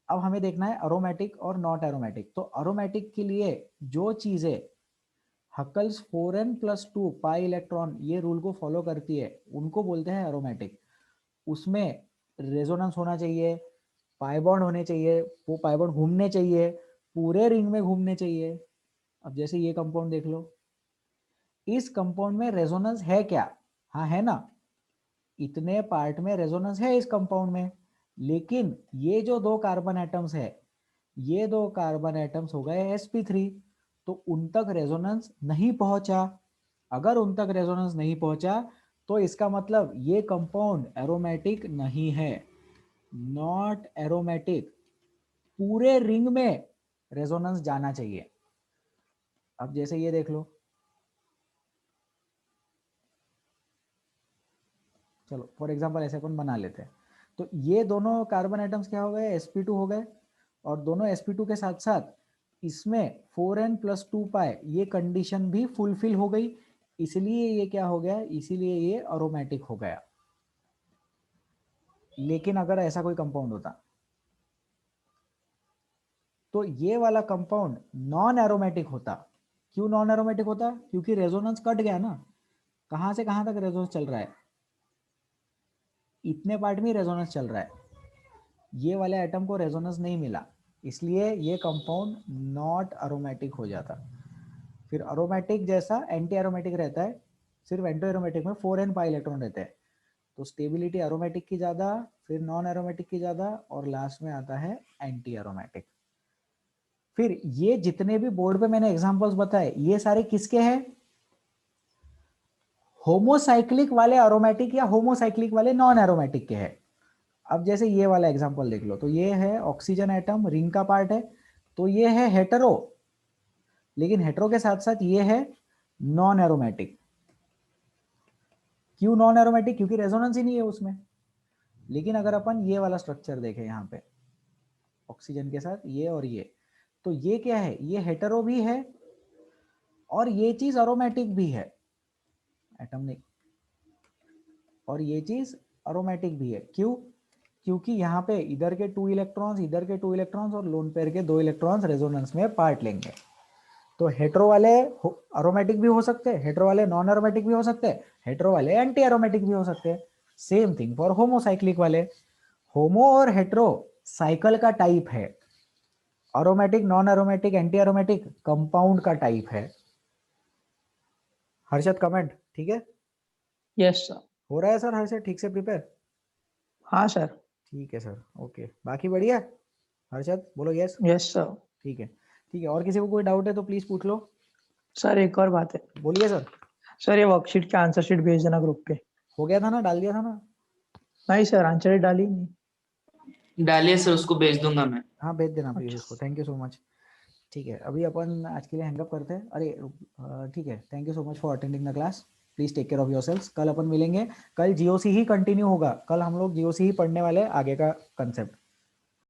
अब हमें देखना है अरोमेटिक और नॉट एरोमेटिक। तो अरोमेटिक के लिए जो चीजें हकल्स 4n+2 पाई इलेक्ट्रॉन ये रूल को फॉलो करती है उनको बोलते हैं एरोमेटिक। उसमें रेजोनेंस होना चाहिए, पाई बॉन्ड होने चाहिए, वो पाई बॉन्ड घूमने चाहिए, पूरे रिंग में घूमने चाहिए। अब जैसे ये कंपाउंड देख लो, इस कंपाउंड में रेजोनेंस है क्या? हाँ है ना, इतने पार्ट में रेजोनेंस है इस कंपाउंड में। लेकिन ये जो दो कार्बन एटम्स है, ये दो कार्बन एटम्स हो गए sp3, तो उन तक रेजोनेंस नहीं पहुंचा। अगर उन तक रेजोनेंस नहीं पहुंचा तो इसका मतलब ये कंपाउंड एरोमेटिक नहीं है, नॉट एरोमेटिक। पूरे रिंग में रेजोनेंस जाना चाहिए। अब जैसे ये देख लो, चलो फॉर एग्जांपल ऐसे अपन बना लेते हैं। तो ये दोनों कार्बन एटम्स क्या हो गए? sp2 हो गए, और दोनों sp2 के साथ साथ इसमें 4n+2 पाए ये कंडीशन भी फुलफिल हो गई, इसलिए ये क्या हो गया? इसीलिए ये अरोमेटिक हो गया। लेकिन अगर ऐसा कोई कंपाउंड होता तो ये वाला कंपाउंड नॉन एरोमेटिक होता। क्यों नॉन एरोमेटिक होता? क्योंकि रेजोनेंस कट गया ना। कहां से कहां तक रेजोनेंस चल रहा है? इतने पार्ट में रेजोनेंस चल रहा है, ये वाले एटम को रेजोनेंस नहीं मिला, इसलिए ये कंपाउंड नॉट एरोमेटिक हो जाता। फिर एरोमेटिक जैसा एंटी एरोमेटिक रहता है, सिर्फ एंटी एरोमेटिक में 4n पाई इलेक्ट्रॉन रहते हैं। तो स्टेबिलिटी एरोमेटिक की ज़्यादा, फिर नॉन एरोमेटिक की ज़्यादा, और लास्ट में आता है एंटी एरोमेटिक। फिर ये जितने भी बोर्ड पे मैंने एग्जांपल्स बताए ये सारे किसके हैं? होमोसाइक्लिक वाले एरोमेटिक या होमोसाइक्लिक वाले नॉन एरोमेटिक के हैं। अब जैसे ये वाला एग्जांपल देख लो, तो ये है ऑक्सीजन एटम, रिंग का पार्ट है, तो ये है हेटेरो, लेकिन हेटेरो के साथ साथ ये है नॉन एरोमेटिक। क्यों नॉन एरोमेटिक? क्योंकि रेजोनेंस ही नहीं है उसमें। लेकिन अगर अपन ये वाला स्ट्रक्चर देखें यहाँ पे, ऑक्सीजन के साथ ये और ये, तो ये क्या है? ये हेटेरो भी है और ये चीज अरोमेटिक भी है, एटम नहीं, और ये चीज अरोमेटिक भी है। क्यों? क्योंकि यहाँ पे इधर के 2 इलेक्ट्रॉन्स, इधर के 2 इलेक्ट्रॉन्स और लोन पेयर के 2 इलेक्ट्रॉन्स रेजोनेंस में पार्ट लेंगे। तो हेटेरो वाले अरोमेटिक भी हो सकते हैं, हेटेरो वाले नॉन एरोमेटिक भी हो सकते हैं, हेटेरो वाले एंटी एरोमेटिक भी हो सकते हैं। सेम थिंग फॉर होमोसाइक्लिक वाले। होमो और हेटेरो साइकिल का टाइप है, aromatic, non aromatic, anti aromatic compound का टाइप है। हर्षद कमेंट, ठीक है? Yes sir. हो रहा है सर हर्षद ठीक से प्रिपेयर? हाँ सर। ठीक है सर, ओके। बाकी बढ़िया? हर्षद बोलो यस। Yes sir. ठीक है, ठीक है। और किसी को कोई डाउट है तो प्लीज पूछ लो। सर एक और बात है। बोलिए सर। सर ये वर्कशीट का आंसर शीट भेज देना ग्रुप पे। हो गया था ना, डाल दिया था ना? नहीं सर, आंसर शीट डाली नहीं। डालिए सर, उसको भेज दूंगा मैं। हाँ भेज देना प्लीज अच्छा। उसको। Thank you so much. ठीक है, अभी अपन आज के लिए हैंगअप करते हैं। अरे ठीक है, thank you so much for attending the class. Please take care of yourselves. कल अपन मिलेंगे। कल जीओसी ही कंटिन्यू होगा। कल हम लोग जीओसी ही पढ़ने वाले हैं, आगे का कंसेप्ट।